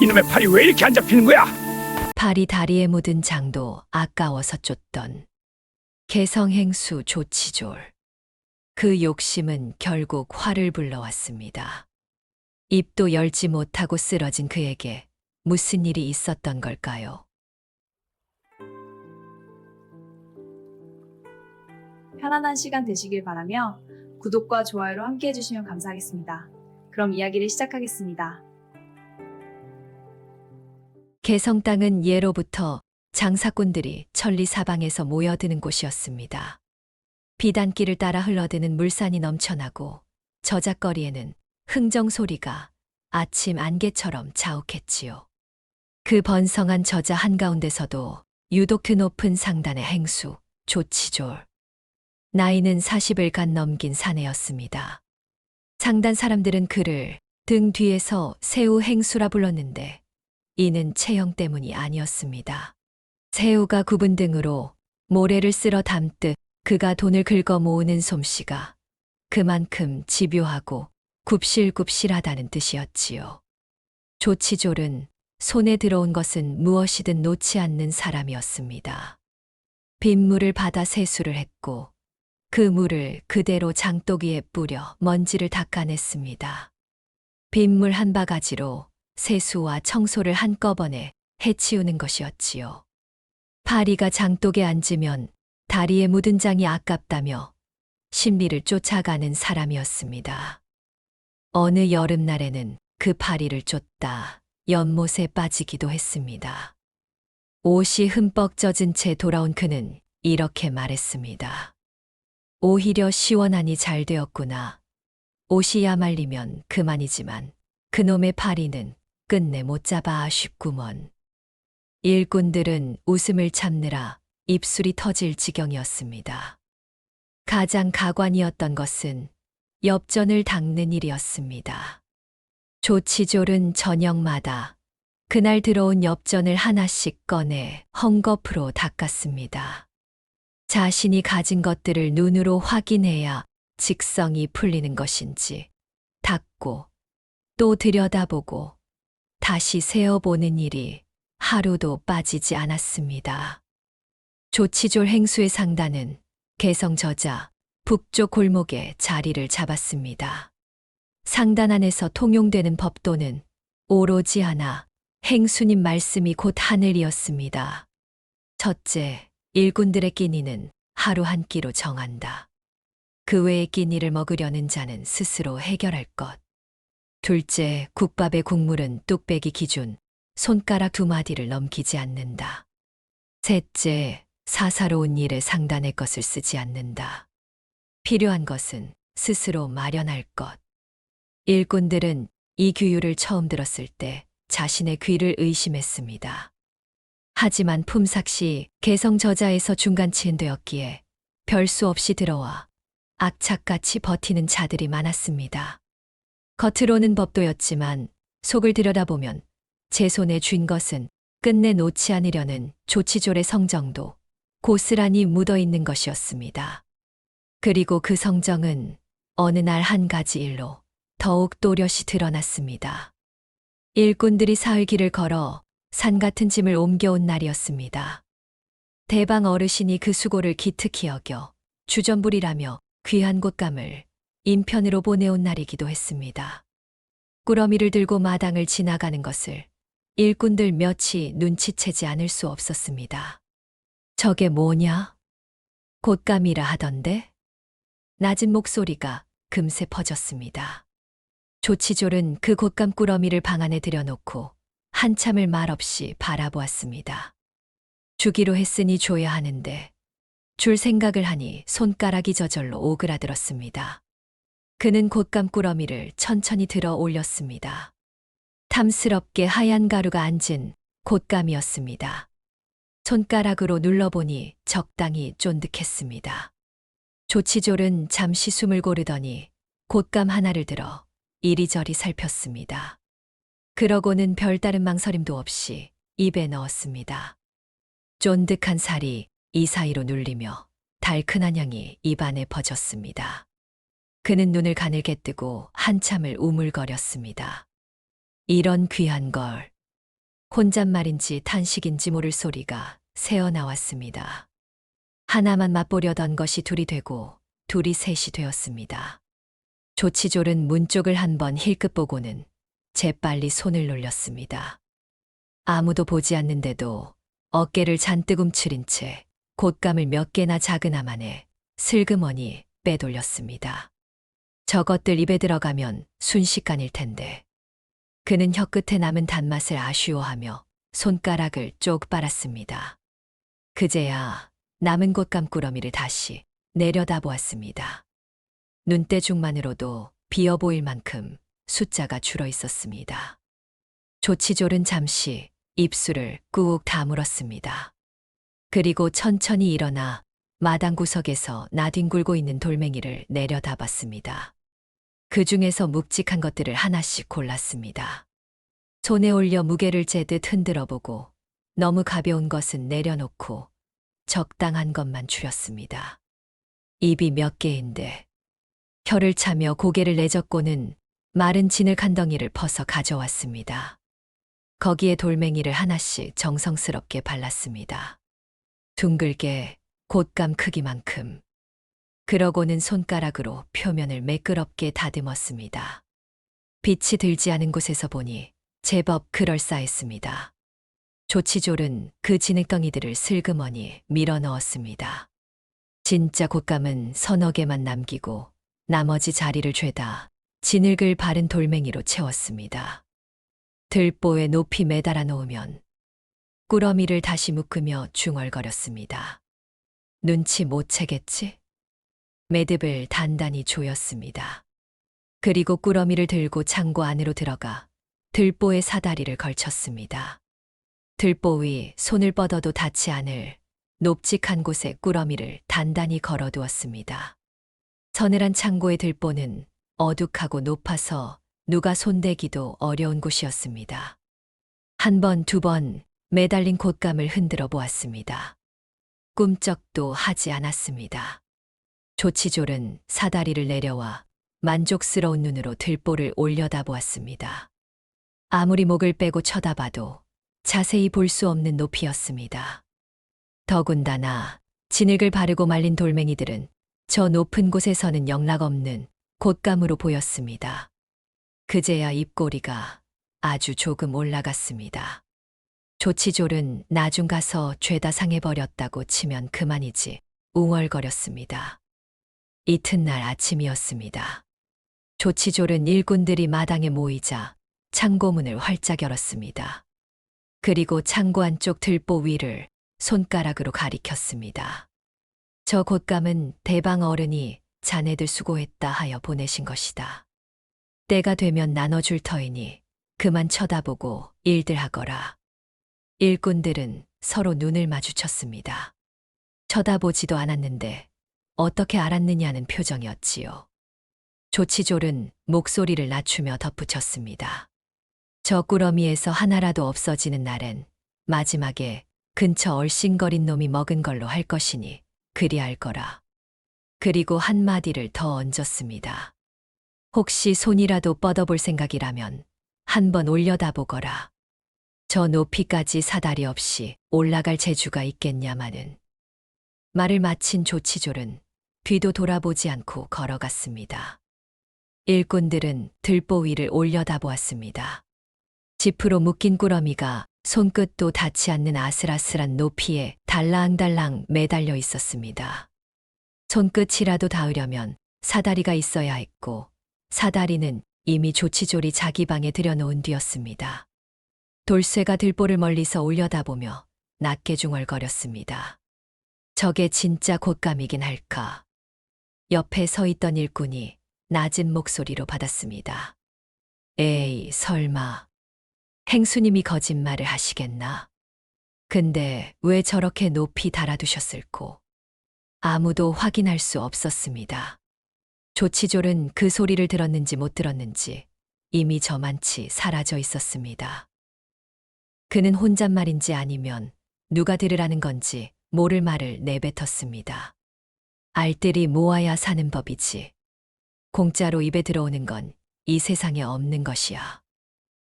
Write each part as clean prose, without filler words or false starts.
이놈의 팔이 왜 이렇게 안 잡히는 거야? 팔이 다리에 묻은 장도 아까워서 쫓던 개성행수 조치졸. 그 욕심은 결국 화를 불러왔습니다. 입도 열지 못하고 쓰러진 그에게 무슨 일이 있었던 걸까요? 편안한 시간 되시길 바라며 구독과 좋아요로 함께 해주시면 감사하겠습니다. 그럼 이야기를 시작하겠습니다. 개성 땅은 예로부터 장사꾼들이 천리사방에서 모여드는 곳이었습니다. 비단길을 따라 흘러드는 물산이 넘쳐나고 저작거리에는 흥정 소리가 아침 안개처럼 자욱했지요. 그 번성한 저자 한가운데서도 유독 드높은 상단의 행수, 조치졸. 나이는 40을 간 넘긴 사내였습니다. 상단 사람들은 그를 등 뒤에서 새우 행수라 불렀는데 이는 체형 때문이 아니었습니다. 새우가 굽은 등으로 모래를 쓸어 담듯 그가 돈을 긁어 모으는 솜씨가 그만큼 집요하고 굽실굽실하다는 뜻이었지요. 조치졸은 손에 들어온 것은 무엇이든 놓지 않는 사람이었습니다. 빗물을 받아 세수를 했고 그 물을 그대로 장독 위에 뿌려 먼지를 닦아냈습니다. 빗물 한 바가지로 세수와 청소를 한꺼번에 해치우는 것이었지요. 파리가 장독에 앉으면 다리에 묻은 장이 아깝다며 신비를 쫓아가는 사람이었습니다. 어느 여름날에는 그 파리를 쫓다 연못에 빠지기도 했습니다. 옷이 흠뻑 젖은 채 돌아온 그는 이렇게 말했습니다. 오히려 시원하니 잘 되었구나. 옷이 야말리면 그만이지만 그놈의 파리는 끝내 못 잡아 아쉽구먼. 일꾼들은 웃음을 참느라 입술이 터질 지경이었습니다. 가장 가관이었던 것은 엽전을 닦는 일이었습니다. 조치졸은 저녁마다 그날 들어온 엽전을 하나씩 꺼내 헝겊으로 닦았습니다. 자신이 가진 것들을 눈으로 확인해야 직성이 풀리는 것인지 닦고 또 들여다보고 다시 세어보는 일이 하루도 빠지지 않았습니다. 조치졸 행수의 상단은 개성 저자 북쪽 골목에 자리를 잡았습니다. 상단 안에서 통용되는 법도는 오로지 하나, 행수님 말씀이 곧 하늘이었습니다. 첫째, 일꾼들의 끼니는 하루 한 끼로 정한다. 그 외의 끼니를 먹으려는 자는 스스로 해결할 것. 둘째, 국밥의 국물은 뚝배기 기준 손가락 2마디를 넘기지 않는다. 셋째, 사사로운 일에 상단의 것을 쓰지 않는다. 필요한 것은 스스로 마련할 것. 일꾼들은 이 규율을 처음 들었을 때 자신의 귀를 의심했습니다. 하지만 품삯이 개성 저자에서 중간치인되었기에 별 수 없이 들어와 악착같이 버티는 자들이 많았습니다. 겉으로는 법도였지만 속을 들여다보면 제 손에 쥔 것은 끝내 놓지 않으려는 조치졸의 성정도 고스란히 묻어 있는 것이었습니다. 그리고 그 성정은 어느 날 한 가지 일로 더욱 또렷이 드러났습니다. 일꾼들이 사흘 길을 걸어 산 같은 짐을 옮겨온 날이었습니다. 대방 어르신이 그 수고를 기특히 여겨 주전부리라며 귀한 곶감을 인편으로 보내온 날이기도 했습니다. 꾸러미를 들고 마당을 지나가는 것을 일꾼들 몇이 눈치채지 않을 수 없었습니다. 저게 뭐냐? 곶감이라 하던데? 낮은 목소리가 금세 퍼졌습니다. 조치졸은 그 곶감 꾸러미를 방 안에 들여놓고 한참을 말없이 바라보았습니다. 주기로 했으니 줘야 하는데 줄 생각을 하니 손가락이 저절로 오그라들었습니다. 그는 곶감 꾸러미를 천천히 들어 올렸습니다. 탐스럽게 하얀 가루가 앉은 곶감이었습니다. 손가락으로 눌러보니 적당히 쫀득했습니다. 조치졸은 잠시 숨을 고르더니 곶감 하나를 들어 이리저리 살폈습니다. 그러고는 별다른 망설임도 없이 입에 넣었습니다. 쫀득한 살이 이 사이로 눌리며 달큰한 향이 입안에 퍼졌습니다. 그는 눈을 가늘게 뜨고 한참을 우물거렸습니다. 이런 귀한 걸 혼잣말인지 탄식인지 모를 소리가 새어나왔습니다. 하나만 맛보려던 것이 둘이 되고 둘이 셋이 되었습니다. 조치졸은 문 쪽을 한번 힐끗 보고는 재빨리 손을 놀렸습니다. 아무도 보지 않는데도 어깨를 잔뜩 움츠린 채 곶감을 몇 개나 자그나만에 슬그머니 빼돌렸습니다. 저것들 입에 들어가면 순식간일 텐데. 그는 혀끝에 남은 단맛을 아쉬워하며 손가락을 쪽 빨았습니다. 그제야 남은 곶감 꾸러미를 다시 내려다보았습니다. 눈대중만으로도 비어 보일 만큼 숫자가 줄어 있었습니다. 조치졸은 잠시 입술을 꾹 다물었습니다. 그리고 천천히 일어나 마당 구석에서 나뒹굴고 있는 돌멩이를 내려다봤습니다. 그 중에서 묵직한 것들을 하나씩 골랐습니다. 손에 올려 무게를 재듯 흔들어 보고 너무 가벼운 것은 내려놓고 적당한 것만 줄였습니다. 입이 몇 개인데 혀를 차며 고개를 내젓고는 마른 진흙 한 덩이를 퍼서 가져왔습니다. 거기에 돌멩이를 하나씩 정성스럽게 발랐습니다. 둥글게 곶감 크기만큼. 그러고는 손가락으로 표면을 매끄럽게 다듬었습니다. 빛이 들지 않은 곳에서 보니 제법 그럴싸했습니다. 조치졸은 그 진흙덩이들을 슬그머니 밀어 넣었습니다. 진짜 곶감은 서너 개만 남기고 나머지 자리를 죄다 진흙을 바른 돌멩이로 채웠습니다. 들보에 높이 매달아 놓으면 꾸러미를 다시 묶으며 중얼거렸습니다. 눈치 못 채겠지? 매듭을 단단히 조였습니다. 그리고 꾸러미를 들고 창고 안으로 들어가 들보에 사다리를 걸쳤습니다. 들보 위 손을 뻗어도 닿지 않을 높직한 곳에 꾸러미를 단단히 걸어두었습니다. 서늘한 창고의 들보는 어둑하고 높아서 누가 손대기도 어려운 곳이었습니다. 한 번, 두 번 매달린 곶감을 흔들어 보았습니다. 꿈쩍도 하지 않았습니다. 조치졸은 사다리를 내려와 만족스러운 눈으로 들보를 올려다보았습니다. 아무리 목을 빼고 쳐다봐도 자세히 볼 수 없는 높이였습니다. 더군다나 진흙을 바르고 말린 돌멩이들은 저 높은 곳에서는 영락없는 곶감으로 보였습니다. 그제야 입꼬리가 아주 조금 올라갔습니다. 조치졸은 나중 가서 죄다 상해버렸다고 치면 그만이지 웅얼거렸습니다. 이튿날 아침이었습니다. 조치졸은 일꾼들이 마당에 모이자 창고문을 활짝 열었습니다. 그리고 창고 안쪽 들보 위를 손가락으로 가리켰습니다. 저 곶감은 대방 어른이 자네들 수고했다 하여 보내신 것이다. 때가 되면 나눠줄 터이니 그만 쳐다보고 일들 하거라. 일꾼들은 서로 눈을 마주쳤습니다. 쳐다보지도 않았는데 어떻게 알았느냐는 표정이었지요. 조치졸은 목소리를 낮추며 덧붙였습니다. 저 꾸러미에서 하나라도 없어지는 날엔 마지막에 근처 얼씬거린 놈이 먹은 걸로 할 것이니 그리할 거라. 그리고 한마디를 더 얹었습니다. 혹시 손이라도 뻗어볼 생각이라면 한번 올려다보거라. 저 높이까지 사다리 없이 올라갈 재주가 있겠냐마는. 말을 마친 조치졸은 뒤도 돌아보지 않고 걸어갔습니다. 일꾼들은 들보 위를 올려다보았습니다. 지프로 묶인 꾸러미가 손끝도 닿지 않는 아슬아슬한 높이에 달랑달랑 매달려 있었습니다. 손끝이라도 닿으려면 사다리가 있어야 했고 사다리는 이미 조치졸이 자기 방에 들여놓은 뒤였습니다. 돌쇠가 들보를 멀리서 올려다보며 낮게 중얼거렸습니다. 저게 진짜 곶감이긴 할까. 옆에 서 있던 일꾼이 낮은 목소리로 받았습니다. 에이, 설마. 행수님이 거짓말을 하시겠나? 근데 왜 저렇게 높이 달아두셨을꼬? 아무도 확인할 수 없었습니다. 조치졸은 그 소리를 들었는지 못 들었는지 이미 저만치 사라져 있었습니다. 그는 혼잣말인지 아니면 누가 들으라는 건지 모를 말을 내뱉었습니다. 알뜰히 모아야 사는 법이지. 공짜로 입에 들어오는 건 이 세상에 없는 것이야.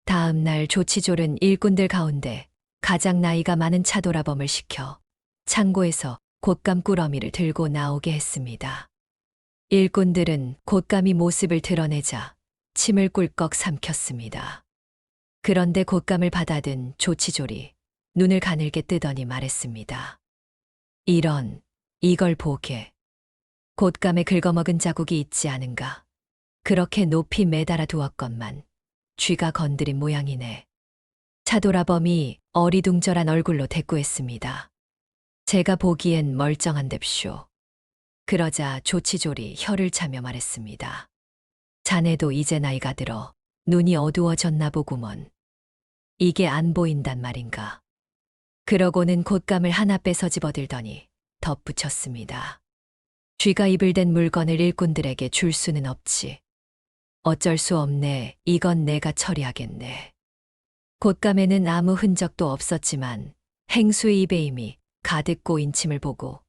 다음 날 조치졸은 일꾼들 가운데 가장 나이가 많은 차돌아범을 시켜 창고에서 곶감 꾸러미를 들고 나오게 했습니다. 일꾼들은 곶감이 모습을 드러내자 침을 꿀꺽 삼켰습니다. 그런데 곶감을 받아든 조치졸이 눈을 가늘게 뜨더니 말했습니다. 이걸 보게. 곶감에 긁어먹은 자국이 있지 않은가. 그렇게 높이 매달아 두었건만 쥐가 건드린 모양이네. 차돌아범이 어리둥절한 얼굴로 대꾸했습니다. 제가 보기엔 멀쩡한뎁쇼. 그러자 조치졸이 혀를 차며 말했습니다. 자네도 이제 나이가 들어 눈이 어두워졌나 보구먼. 이게 안 보인단 말인가. 그러고는 곶감을 하나 빼서 집어들더니 덧붙였습니다. 쥐가 입을 댄 물건을 일꾼들에게 줄 수는 없지. 어쩔 수 없네. 이건 내가 처리하겠네. 곶감에는 아무 흔적도 없었지만 행수의 입에 이미 가득 꼬인 침을 보고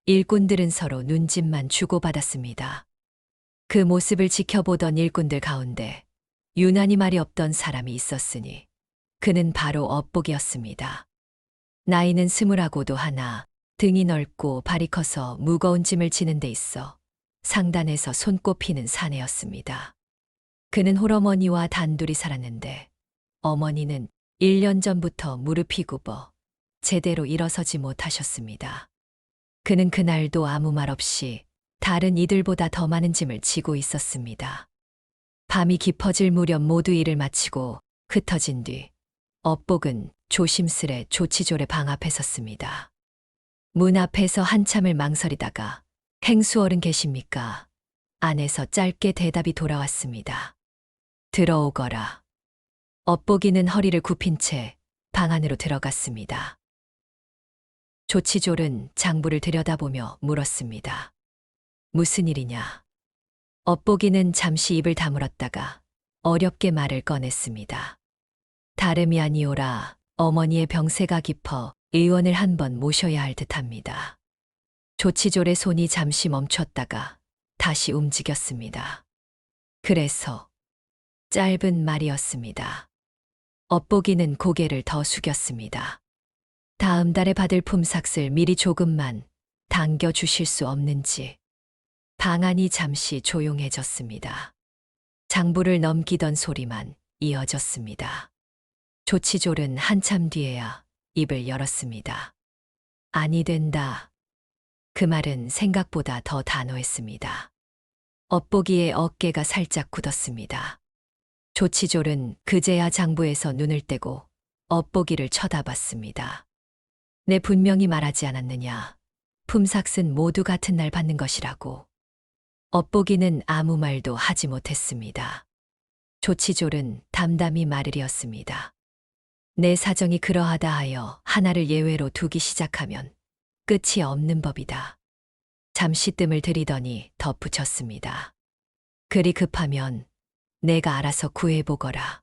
일꾼들은 서로 눈짓만 주고받았습니다. 그 모습을 지켜보던 일꾼들 가운데 유난히 말이 없던 사람이 있었으니 그는 바로 업복이었습니다. 나이는 20하고도 하나, 등이 넓고 발이 커서 무거운 짐을 지는 데 있어 상단에서 손꼽히는 사내였습니다. 그는 홀어머니와 단둘이 살았는데 어머니는 1년 전부터 무릎이 굽어 제대로 일어서지 못하셨습니다. 그는 그날도 아무 말 없이 다른 이들보다 더 많은 짐을 지고 있었습니다. 밤이 깊어질 무렵 모두 일을 마치고 흩어진 뒤 업복은 조심스레 조치졸의 방 앞에 섰습니다. 문 앞에서 한참을 망설이다가 행수어른 계십니까? 안에서 짧게 대답이 돌아왔습니다. 들어오거라. 업복이는 허리를 굽힌 채 방 안으로 들어갔습니다. 조치졸은 장부를 들여다보며 물었습니다. 무슨 일이냐? 업복이는 잠시 입을 다물었다가 어렵게 말을 꺼냈습니다. 다름이 아니오라. 어머니의 병세가 깊어 의원을 한번 모셔야 할 듯합니다. 조치졸의 손이 잠시 멈췄다가 다시 움직였습니다. 그래서 짧은 말이었습니다. 업복이는 고개를 더 숙였습니다. 다음 달에 받을 품삯을 미리 조금만 당겨주실 수 없는지. 방안이 잠시 조용해졌습니다. 장부를 넘기던 소리만 이어졌습니다. 조치졸은 한참 뒤에야 입을 열었습니다. 아니 된다. 그 말은 생각보다 더 단호했습니다. 업복이의 어깨가 살짝 굳었습니다. 조치졸은 그제야 장부에서 눈을 떼고 업복이를 쳐다봤습니다. 내 분명히 말하지 않았느냐. 품삯은 모두 같은 날 받는 것이라고. 업복이는 아무 말도 하지 못했습니다. 조치졸은 담담히 말을 이었습니다. 내 사정이 그러하다 하여 하나를 예외로 두기 시작하면 끝이 없는 법이다. 잠시 뜸을 들이더니 덧붙였습니다. 그리 급하면 내가 알아서 구해보거라.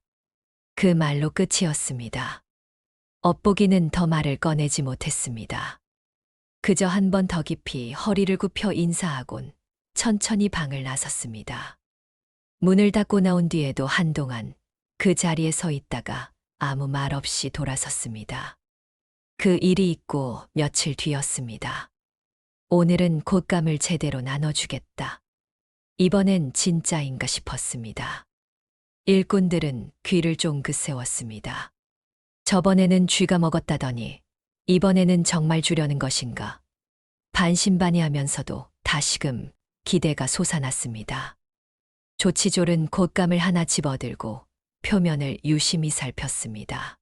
그 말로 끝이었습니다. 업복이는 더 말을 꺼내지 못했습니다. 그저 한 번 더 깊이 허리를 굽혀 인사하곤 천천히 방을 나섰습니다. 문을 닫고 나온 뒤에도 한동안 그 자리에 서 있다가 아무 말 없이 돌아섰습니다. 그 일이 있고 며칠 뒤였습니다. 오늘은 곶감을 제대로 나눠주겠다. 이번엔 진짜인가 싶었습니다. 일꾼들은 귀를 쫑긋 세웠습니다. 저번에는 쥐가 먹었다더니 이번에는 정말 주려는 것인가. 반신반의하면서도 다시금 기대가 솟아났습니다. 조치졸은 곶감을 하나 집어들고 표면을 유심히 살폈습니다.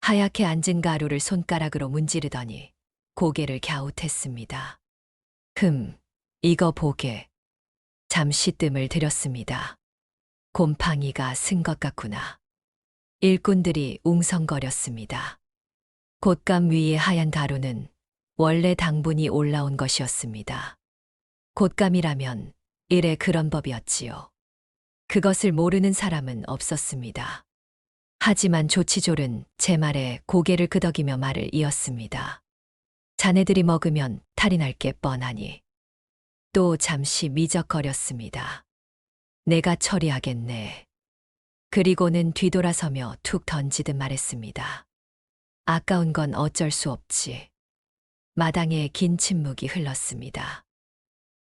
하얗게 앉은 가루를 손가락으로 문지르더니 고개를 갸웃했습니다. 이거 보게. 잠시 뜸을 들였습니다. 곰팡이가 쓴 것 같구나. 일꾼들이 웅성거렸습니다. 곶감 위의 하얀 가루는 원래 당분이 올라온 것이었습니다. 곶감이라면 이래 그런 법이었지요. 그것을 모르는 사람은 없었습니다. 하지만 조치졸은 제 말에 고개를 끄덕이며 말을 이었습니다. 자네들이 먹으면 탈이 날 게 뻔하니. 또 잠시 미적거렸습니다. 내가 처리하겠네. 그리고는 뒤돌아서며 툭 던지듯 말했습니다. 아까운 건 어쩔 수 없지. 마당에 긴 침묵이 흘렀습니다.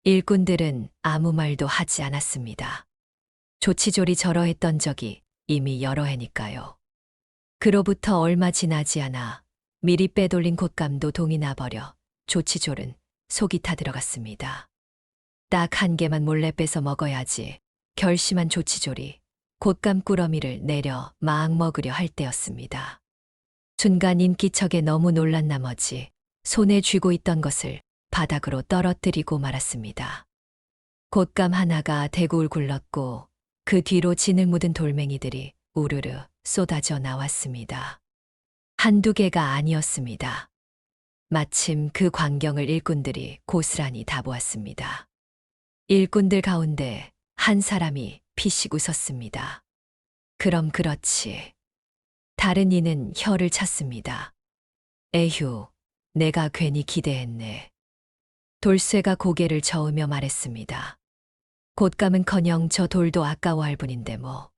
일꾼들은 아무 말도 하지 않았습니다. 조치졸이 저러했던 적이 이미 여러 해니까요. 그로부터 얼마 지나지 않아 미리 빼돌린 곶감도 동이 나버려 조치졸은 속이 타 들어갔습니다. 딱 한 개만 몰래 뺏어 먹어야지 결심한 조치졸이 곶감 꾸러미를 내려 막 먹으려 할 때였습니다. 순간 인기척에 너무 놀란 나머지 손에 쥐고 있던 것을 바닥으로 떨어뜨리고 말았습니다. 곶감 하나가 대구울 굴렀고 그 뒤로 진을 묻은 돌멩이들이 우르르 쏟아져 나왔습니다. 한두 개가 아니었습니다. 마침 그 광경을 일꾼들이 고스란히 다 보았습니다. 일꾼들 가운데 한 사람이 피식 웃었습니다. 그럼 그렇지. 다른 이는 혀를 찼습니다. 에휴, 내가 괜히 기대했네. 돌쇠가 고개를 저으며 말했습니다. 곶감은커녕 저 돌도 아까워할 뿐인데 뭐.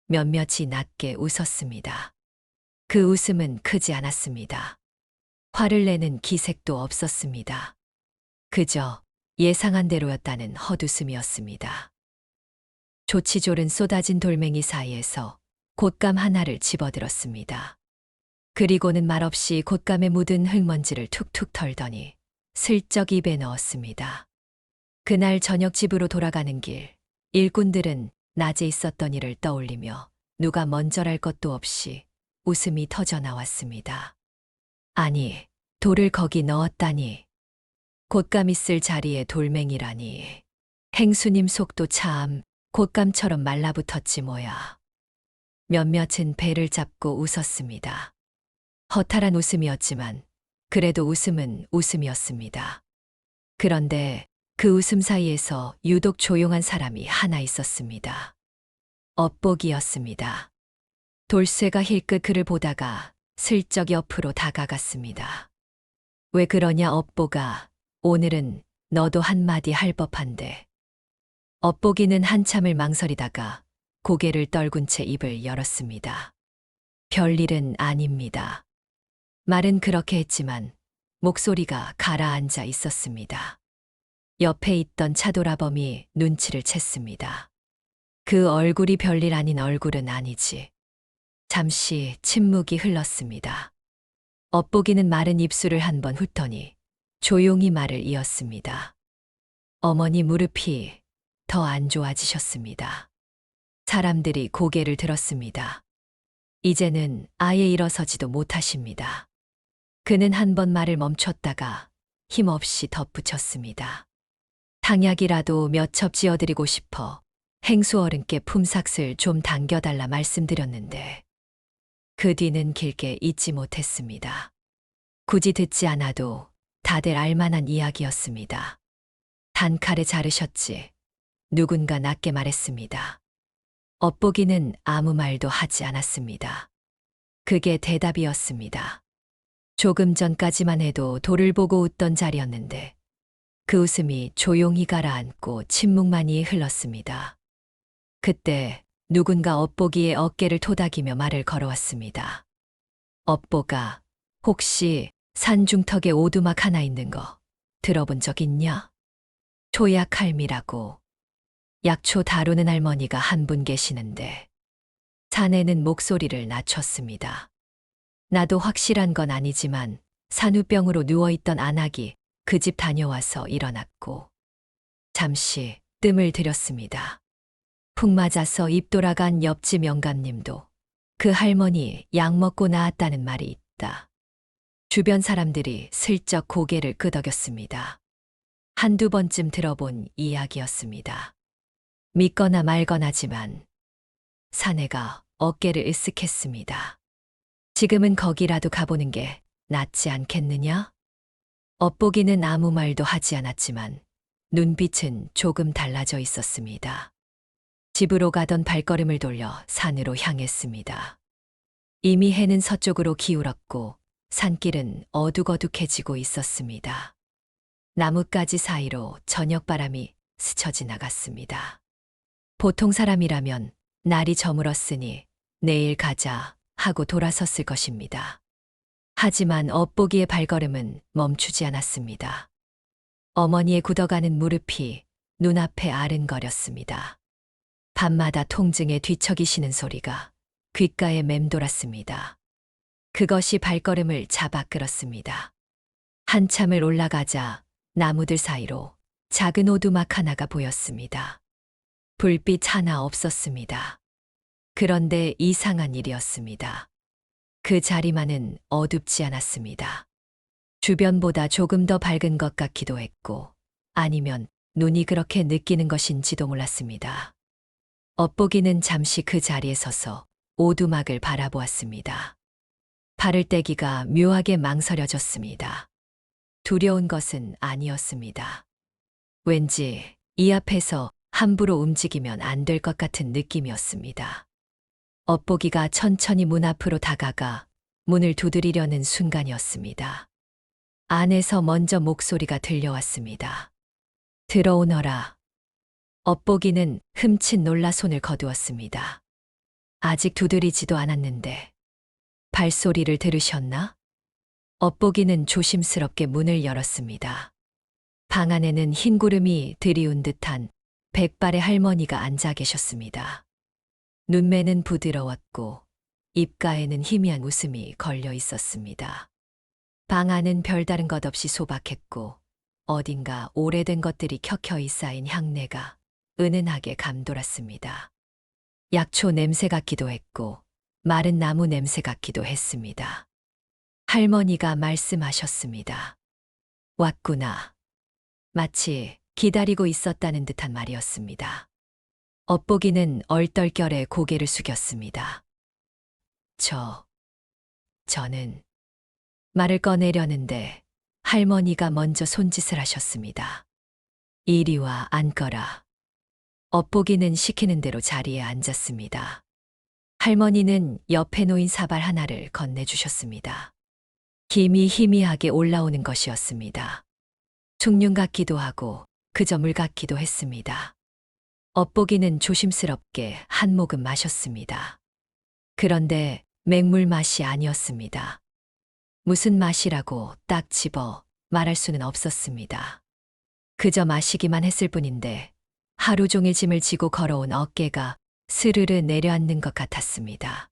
몇몇이 낮게 웃었습니다. 그 웃음은 크지 않았습니다. 화를 내는 기색도 없었습니다. 그저 예상한 대로였다는 헛웃음이었습니다. 조치졸은 쏟아진 돌멩이 사이에서 곶감 하나를 집어들었습니다. 그리고는 말없이 곶감에 묻은 흙먼지를 툭툭 털더니 슬쩍 입에 넣었습니다. 그날 저녁 집으로 돌아가는 길, 일꾼들은 낮에 있었던 일을 떠올리며 누가 먼저랄 것도 없이 웃음이 터져 나왔습니다. 아니, 돌을 거기 넣었다니. 곶감 있을 자리에 돌멩이라니. 행수님 속도 참 곶감처럼 말라붙었지 뭐야. 몇몇은 배를 잡고 웃었습니다. 허탈한 웃음이었지만 그래도 웃음은 웃음이었습니다. 그런데 그 웃음 사이에서 유독 조용한 사람이 하나 있었습니다. 업복이었습니다. 돌쇠가 힐끗 그를 보다가 슬쩍 옆으로 다가갔습니다. 왜 그러냐 업보가, 오늘은 너도 한마디 할 법한데. 업보기는 한참을 망설이다가 고개를 떨군 채 입을 열었습니다. 별일은 아닙니다. 말은 그렇게 했지만 목소리가 가라앉아 있었습니다. 옆에 있던 차돌아범이 눈치를 챘습니다. 그 얼굴이 별일 아닌 얼굴은 아니지. 잠시 침묵이 흘렀습니다. 업보기는 마른 입술을 한번 훑더니 조용히 말을 이었습니다. 어머니 무릎이 더 안 좋아지셨습니다. 사람들이 고개를 들었습니다. 이제는 아예 일어서지도 못하십니다. 그는 한 번 말을 멈췄다가 힘없이 덧붙였습니다. 당약이라도 몇 첩 지어드리고 싶어 행수 어른께 품삯을 좀 당겨달라 말씀드렸는데 그 뒤는 길게 잊지 못했습니다. 굳이 듣지 않아도 다들 알만한 이야기였습니다. 단칼에 자르셨지. 누군가 낮게 말했습니다. 업보기는 아무 말도 하지 않았습니다. 그게 대답이었습니다. 조금 전까지만 해도 돌을 보고 웃던 자리였는데 그 웃음이 조용히 가라앉고 침묵만이 흘렀습니다. 그때 누군가 업보기의 어깨를 토닥이며 말을 걸어왔습니다. 업보가, 혹시 산중턱에 오두막 하나 있는 거 들어본 적 있냐? 초약할미라고. 약초 다루는 할머니가 한 분 계시는데 자네는 목소리를 낮췄습니다. 나도 확실한 건 아니지만 산후병으로 누워있던 안악이 그 집 다녀와서 일어났고 잠시 뜸을 들였습니다. 푹 맞아서 입 돌아간 옆집 영감님도 그 할머니 약 먹고 나았다는 말이 있다. 주변 사람들이 슬쩍 고개를 끄덕였습니다. 한두 번쯤 들어본 이야기였습니다. 믿거나 말거나지만 사내가 어깨를 으쓱했습니다. 지금은 거기라도 가보는 게 낫지 않겠느냐? 업보기는 아무 말도 하지 않았지만 눈빛은 조금 달라져 있었습니다. 집으로 가던 발걸음을 돌려 산으로 향했습니다. 이미 해는 서쪽으로 기울었고 산길은 어둑어둑해지고 있었습니다. 나뭇가지 사이로 저녁바람이 스쳐 지나갔습니다. 보통 사람이라면 날이 저물었으니 내일 가자 하고 돌아섰을 것입니다. 하지만 엇보기의 발걸음은 멈추지 않았습니다. 어머니의 굳어가는 무릎이 눈앞에 아른거렸습니다. 밤마다 통증에 뒤척이시는 소리가 귓가에 맴돌았습니다. 그것이 발걸음을 잡아 끌었습니다. 한참을 올라가자 나무들 사이로 작은 오두막 하나가 보였습니다. 불빛 하나 없었습니다. 그런데 이상한 일이었습니다. 그 자리만은 어둡지 않았습니다. 주변보다 조금 더 밝은 것 같기도 했고, 아니면 눈이 그렇게 느끼는 것인지도 몰랐습니다. 엇보기는 잠시 그 자리에 서서 오두막을 바라보았습니다. 발을 떼기가 묘하게 망설여졌습니다. 두려운 것은 아니었습니다. 왠지 이 앞에서 함부로 움직이면 안 될 것 같은 느낌이었습니다. 엇보기가 천천히 문 앞으로 다가가 문을 두드리려는 순간이었습니다. 안에서 먼저 목소리가 들려왔습니다. 들어오너라. 엇보기는 흠칫 놀라 손을 거두었습니다. 아직 두드리지도 않았는데 발소리를 들으셨나? 엇보기는 조심스럽게 문을 열었습니다. 방 안에는 흰 구름이 들이운 듯한 백발의 할머니가 앉아 계셨습니다. 눈매는 부드러웠고 입가에는 희미한 웃음이 걸려 있었습니다. 방 안은 별다른 것 없이 소박했고 어딘가 오래된 것들이 켜켜이 쌓인 향내가 은은하게 감돌았습니다. 약초 냄새 같기도 했고 마른 나무 냄새 같기도 했습니다. 할머니가 말씀하셨습니다. 왔구나. 마치 기다리고 있었다는 듯한 말이었습니다. 엇보기는 얼떨결에 고개를 숙였습니다. 저는 말을 꺼내려는데 할머니가 먼저 손짓을 하셨습니다. 이리 와 앉거라. 엇보기는 시키는 대로 자리에 앉았습니다. 할머니는 옆에 놓인 사발 하나를 건네주셨습니다. 김이 희미하게 올라오는 것이었습니다. 숭늉 같기도 하고 그저 물 같기도 했습니다. 엇보기는 조심스럽게 한 모금 마셨습니다. 그런데 맹물 맛이 아니었습니다. 무슨 맛이라고 딱 집어 말할 수는 없었습니다. 그저 마시기만 했을 뿐인데 하루 종일 짐을 지고 걸어온 어깨가 스르르 내려앉는 것 같았습니다.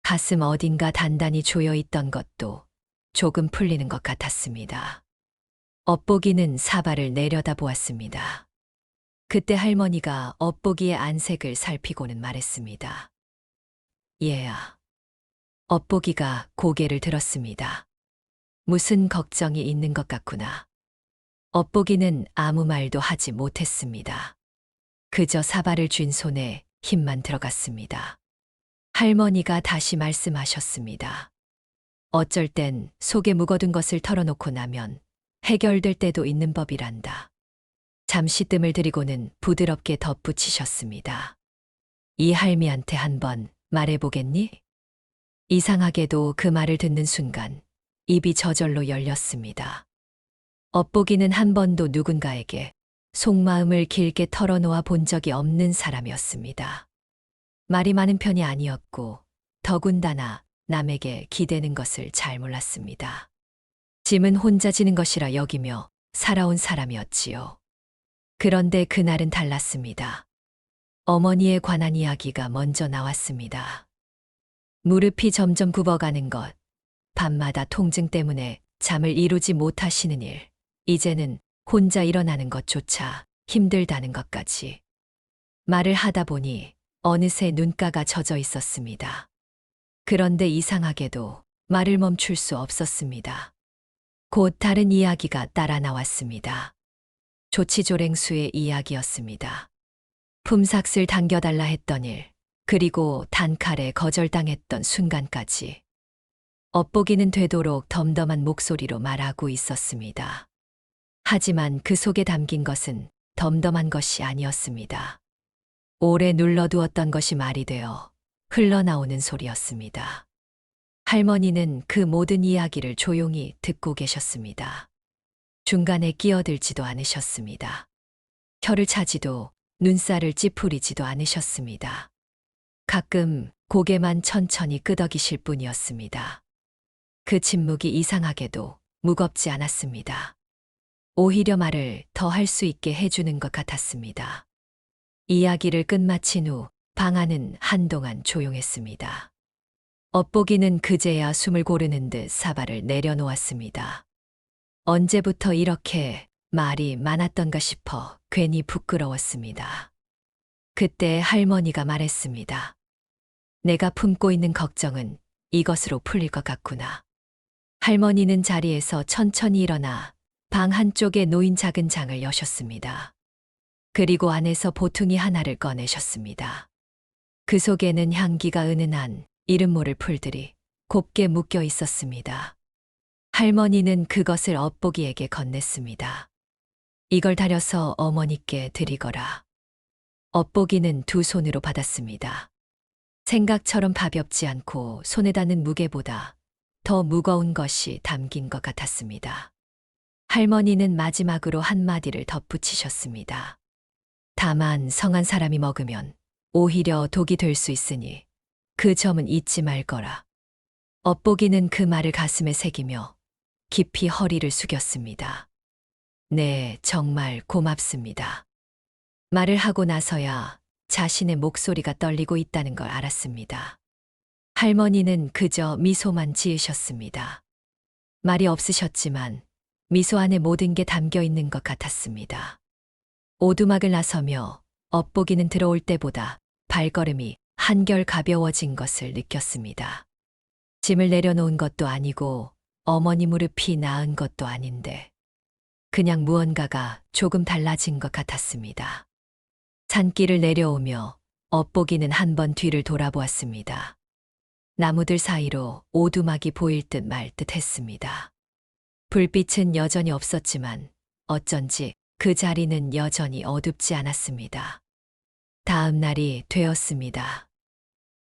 가슴 어딘가 단단히 조여 있던 것도 조금 풀리는 것 같았습니다. 엇보기는 사발을 내려다 보았습니다. 그때 할머니가 엇보기의 안색을 살피고는 말했습니다. 얘야. 엇보기가 고개를 들었습니다. 무슨 걱정이 있는 것 같구나. 엇보기는 아무 말도 하지 못했습니다. 그저 사발을 쥔 손에 힘만 들어갔습니다. 할머니가 다시 말씀하셨습니다. 어쩔 땐 속에 묵어둔 것을 털어놓고 나면 해결될 때도 있는 법이란다. 잠시 뜸을 들이고는 부드럽게 덧붙이셨습니다. 이 할미한테 한번 말해보겠니? 이상하게도 그 말을 듣는 순간 입이 저절로 열렸습니다. 엇보기는 한 번도 누군가에게 속마음을 길게 털어놓아 본 적이 없는 사람이었습니다. 말이 많은 편이 아니었고 더군다나 남에게 기대는 것을 잘 몰랐습니다. 짐은 혼자 지는 것이라 여기며 살아온 사람이었지요. 그런데 그날은 달랐습니다. 어머니에 관한 이야기가 먼저 나왔습니다. 무릎이 점점 굽어가는 것, 밤마다 통증 때문에 잠을 이루지 못하시는 일, 이제는 혼자 일어나는 것조차 힘들다는 것까지. 말을 하다 보니 어느새 눈가가 젖어 있었습니다. 그런데 이상하게도 말을 멈출 수 없었습니다. 곧 다른 이야기가 따라 나왔습니다. 조치조랭수의 이야기였습니다. 품삯을 당겨달라 했던 일, 그리고 단칼에 거절당했던 순간까지. 엇보기는 되도록 덤덤한 목소리로 말하고 있었습니다. 하지만 그 속에 담긴 것은 덤덤한 것이 아니었습니다. 오래 눌러두었던 것이 말이 되어 흘러나오는 소리였습니다. 할머니는 그 모든 이야기를 조용히 듣고 계셨습니다. 중간에 끼어들지도 않으셨습니다. 혀를 차지도 눈살을 찌푸리지도 않으셨습니다. 가끔 고개만 천천히 끄덕이실 뿐이었습니다. 그 침묵이 이상하게도 무겁지 않았습니다. 오히려 말을 더 할 수 있게 해주는 것 같았습니다. 이야기를 끝마친 후 방 안은 한동안 조용했습니다. 엇보기는 그제야 숨을 고르는 듯 사발을 내려놓았습니다. 언제부터 이렇게 말이 많았던가 싶어 괜히 부끄러웠습니다. 그때 할머니가 말했습니다. 내가 품고 있는 걱정은 이것으로 풀릴 것 같구나. 할머니는 자리에서 천천히 일어나 방 한쪽에 놓인 작은 장을 여셨습니다. 그리고 안에서 보퉁이 하나를 꺼내셨습니다. 그 속에는 향기가 은은한 이름 모를 풀들이 곱게 묶여 있었습니다. 할머니는 그것을 엇보기에게 건넸습니다. 이걸 다려서 어머니께 드리거라. 엇보기는 두 손으로 받았습니다. 생각처럼 가볍지 않고 손에 닿는 무게보다 더 무거운 것이 담긴 것 같았습니다. 할머니는 마지막으로 한마디를 덧붙이셨습니다. 다만 성한 사람이 먹으면 오히려 독이 될 수 있으니 그 점은 잊지 말거라. 엇보기는 그 말을 가슴에 새기며 깊이 허리를 숙였습니다. 네, 정말 고맙습니다. 말을 하고 나서야 자신의 목소리가 떨리고 있다는 걸 알았습니다. 할머니는 그저 미소만 지으셨습니다. 말이 없으셨지만 미소 안에 모든 게 담겨 있는 것 같았습니다. 오두막을 나서며 엇보기는 들어올 때보다 발걸음이 한결 가벼워진 것을 느꼈습니다. 짐을 내려놓은 것도 아니고 어머니 무릎이 나은 것도 아닌데 그냥 무언가가 조금 달라진 것 같았습니다. 산길을 내려오며 엇보기는 한 번 뒤를 돌아보았습니다. 나무들 사이로 오두막이 보일 듯 말 듯 했습니다. 불빛은 여전히 없었지만 어쩐지 그 자리는 여전히 어둡지 않았습니다. 다음 날이 되었습니다.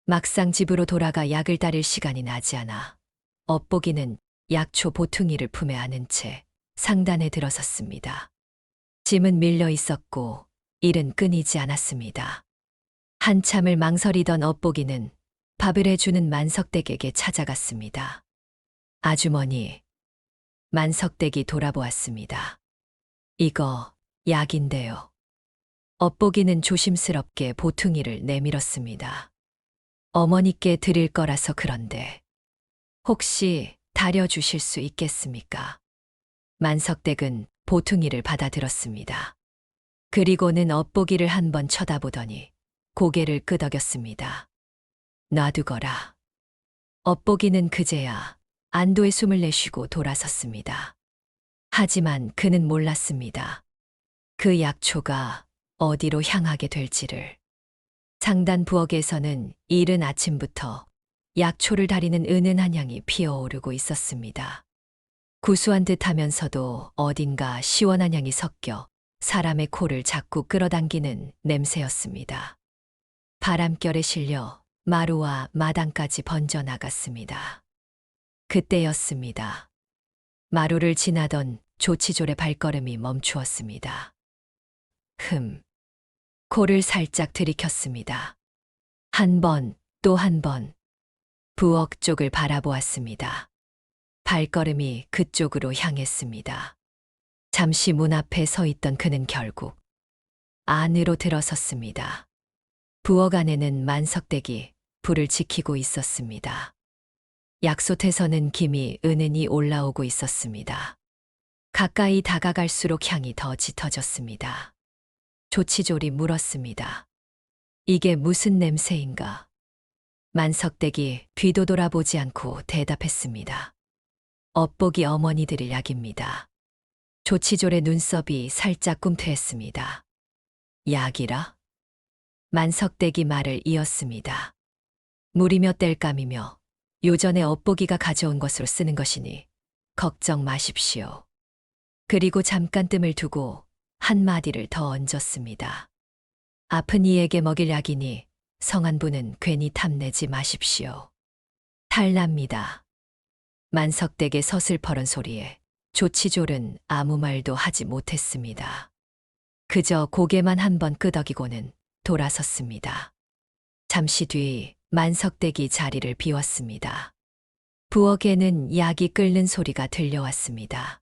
막상 집으로 돌아가 약을 따를 시간이 나지 않아 엇보기는 약초 보퉁이를 품에 안은 채 상단에 들어섰습니다. 짐은 밀려 있었고 일은 끊이지 않았습니다. 한참을 망설이던 엇보기는 밥을 해주는 만석댁에게 찾아갔습니다. 아주머니, 만석댁이 돌아보았습니다. 이거 약인데요. 엇보기는 조심스럽게 보퉁이를 내밀었습니다. 어머니께 드릴 거라서 그런데 혹시 다려주실 수 있겠습니까? 만석댁은 보퉁이를 받아들었습니다. 그리고는 엇보기를 한번 쳐다보더니 고개를 끄덕였습니다. 놔두거라. 엇보기는 그제야 안도의 숨을 내쉬고 돌아섰습니다. 하지만 그는 몰랐습니다. 그 약초가 어디로 향하게 될지를. 상단 부엌에서는 이른 아침부터 약초를 다리는 은은한 향이 피어오르고 있었습니다. 구수한 듯 하면서도 어딘가 시원한 향이 섞여 사람의 코를 자꾸 끌어당기는 냄새였습니다. 바람결에 실려 마루와 마당까지 번져나갔습니다. 그때였습니다. 마루를 지나던 조치졸의 발걸음이 멈추었습니다. 코를 살짝 들이켰습니다. 한 번, 또 한 번. 부엌 쪽을 바라보았습니다. 발걸음이 그쪽으로 향했습니다. 잠시 문 앞에 서 있던 그는 결국 안으로 들어섰습니다. 부엌 안에는 만석댁이 불을 지키고 있었습니다. 약솥에서는 김이 은은히 올라오고 있었습니다. 가까이 다가갈수록 향이 더 짙어졌습니다. 조치졸이 물었습니다. 이게 무슨 냄새인가? 만석댁이 뒤도 돌아보지 않고 대답했습니다. 엇보기 어머니 드릴 약입니다. 조치졸의 눈썹이 살짝 꿈틀했습니다. 약이라? 만석댁이 말을 이었습니다. 물이며 땔감이며 요전에 엇보기가 가져온 것으로 쓰는 것이니 걱정 마십시오. 그리고 잠깐 뜸을 두고 한마디를 더 얹었습니다. 아픈 이에게 먹일 약이니 성한 분은 괜히 탐내지 마십시오. 탈납니다. 만석댁의 서슬퍼런 소리에 조치졸은 아무 말도 하지 못했습니다. 그저 고개만 한번 끄덕이고는 돌아섰습니다. 잠시 뒤 만석댁이 자리를 비웠습니다. 부엌에는 약이 끓는 소리가 들려왔습니다.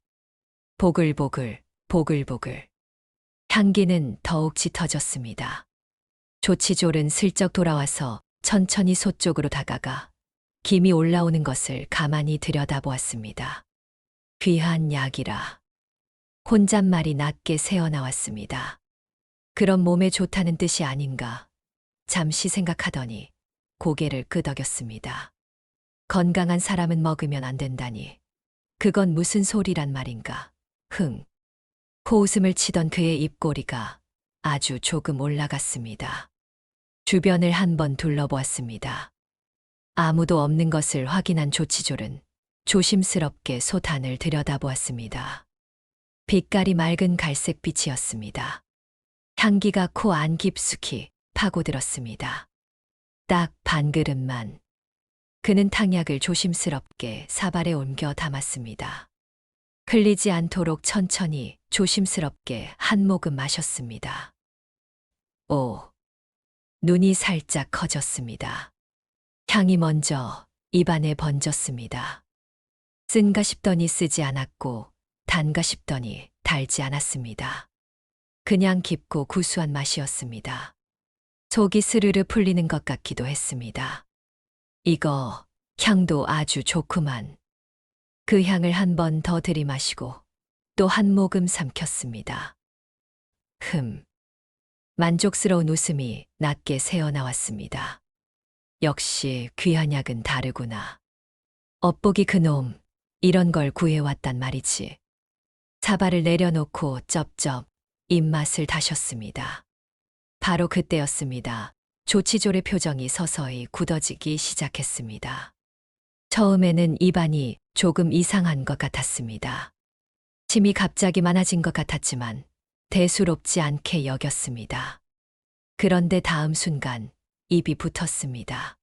보글보글, 보글보글. 향기는 더욱 짙어졌습니다. 조치졸은 슬쩍 돌아와서 천천히 소 쪽으로 다가가 김이 올라오는 것을 가만히 들여다보았습니다. 귀한 약이라. 혼잣말이 낮게 새어나왔습니다. 그럼 몸에 좋다는 뜻이 아닌가. 잠시 생각하더니 고개를 끄덕였습니다. 건강한 사람은 먹으면 안 된다니. 그건 무슨 소리란 말인가. 코웃음을 치던 그의 입꼬리가 아주 조금 올라갔습니다. 주변을 한번 둘러보았습니다. 아무도 없는 것을 확인한 조치졸은 조심스럽게 솥안을 들여다보았습니다. 빛깔이 맑은 갈색빛이었습니다. 향기가 코 안 깊숙이 파고들었습니다. 딱 반 그릇만. 그는 탕약을 조심스럽게 사발에 옮겨 담았습니다. 흘리지 않도록 천천히 조심스럽게 한 모금 마셨습니다. 눈이 살짝 커졌습니다. 향이 먼저 입안에 번졌습니다. 쓴가 싶더니 쓰지 않았고 단가 싶더니 달지 않았습니다. 그냥 깊고 구수한 맛이었습니다. 속이 스르르 풀리는 것 같기도 했습니다. 이거 향도 아주 좋구만. 그 향을 한 번 더 들이마시고 또 한 모금 삼켰습니다. 만족스러운 웃음이 낮게 새어나왔습니다. 역시 귀한 약은 다르구나. 엇보기 그놈, 이런 걸 구해왔단 말이지. 사발을 내려놓고 쩝쩝 입맛을 다셨습니다. 바로 그때였습니다. 조치졸의 표정이 서서히 굳어지기 시작했습니다. 처음에는 입안이 조금 이상한 것 같았습니다. 침이 갑자기 많아진 것 같았지만 대수롭지 않게 여겼습니다. 그런데 다음 순간 입이 붙었습니다.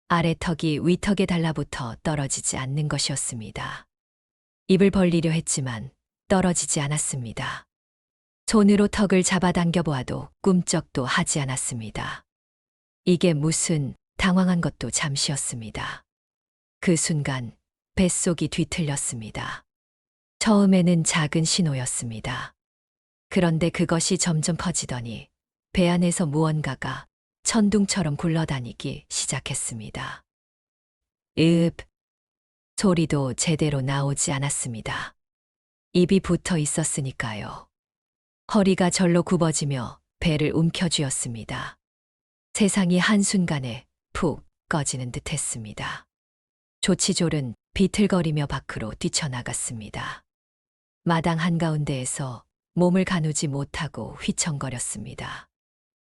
아래턱이 위턱에 달라붙어 떨어지지 않는 것이었습니다. 입을 벌리려 했지만 떨어지지 않았습니다. 손으로 턱을 잡아당겨 보아도 꿈쩍도 하지 않았습니다. 이게 무슨 당황한 것도 잠시였습니다. 그 순간 뱃속이 뒤틀렸습니다. 처음에는 작은 신호였습니다. 그런데 그것이 점점 커지더니 배 안에서 무언가가 천둥처럼 굴러다니기 시작했습니다. 소리도 제대로 나오지 않았습니다. 입이 붙어 있었으니까요. 허리가 절로 굽어지며 배를 움켜쥐었습니다. 세상이 한순간에 푹 꺼지는 듯 했습니다. 조치졸은 비틀거리며 밖으로 뛰쳐나갔습니다. 마당 한가운데에서 몸을 가누지 못하고 휘청거렸습니다.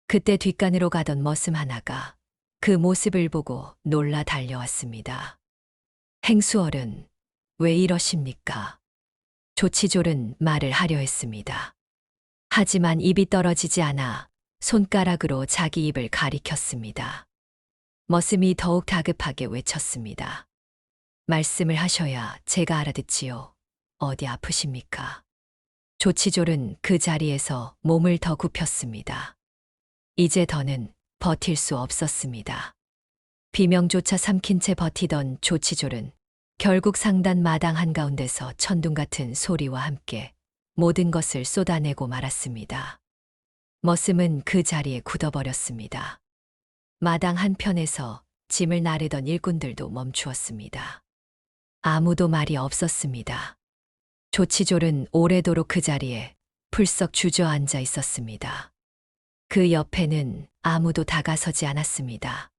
그때 뒷간으로 가던 머슴 하나가 그 모습을 보고 놀라 달려왔습니다. 행수어른, 왜 이러십니까? 조치졸은 말을 하려 했습니다. 하지만 입이 떨어지지 않아 손가락으로 자기 입을 가리켰습니다. 머슴이 더욱 다급하게 외쳤습니다. 말씀을 하셔야 제가 알아듣지요. 어디 아프십니까? 조치졸은 그 자리에서 몸을 더 굽혔습니다. 이제 더는 버틸 수 없었습니다. 비명조차 삼킨 채 버티던 조치졸은 결국 상단 마당 한가운데서 천둥 같은 소리와 함께 모든 것을 쏟아내고 말았습니다. 머슴은 그 자리에 굳어버렸습니다. 마당 한편에서 짐을 나르던 일꾼들도 멈추었습니다. 아무도 말이 없었습니다. 조치졸은 오래도록 그 자리에 풀썩 주저앉아 있었습니다. 그 옆에는 아무도 다가서지 않았습니다.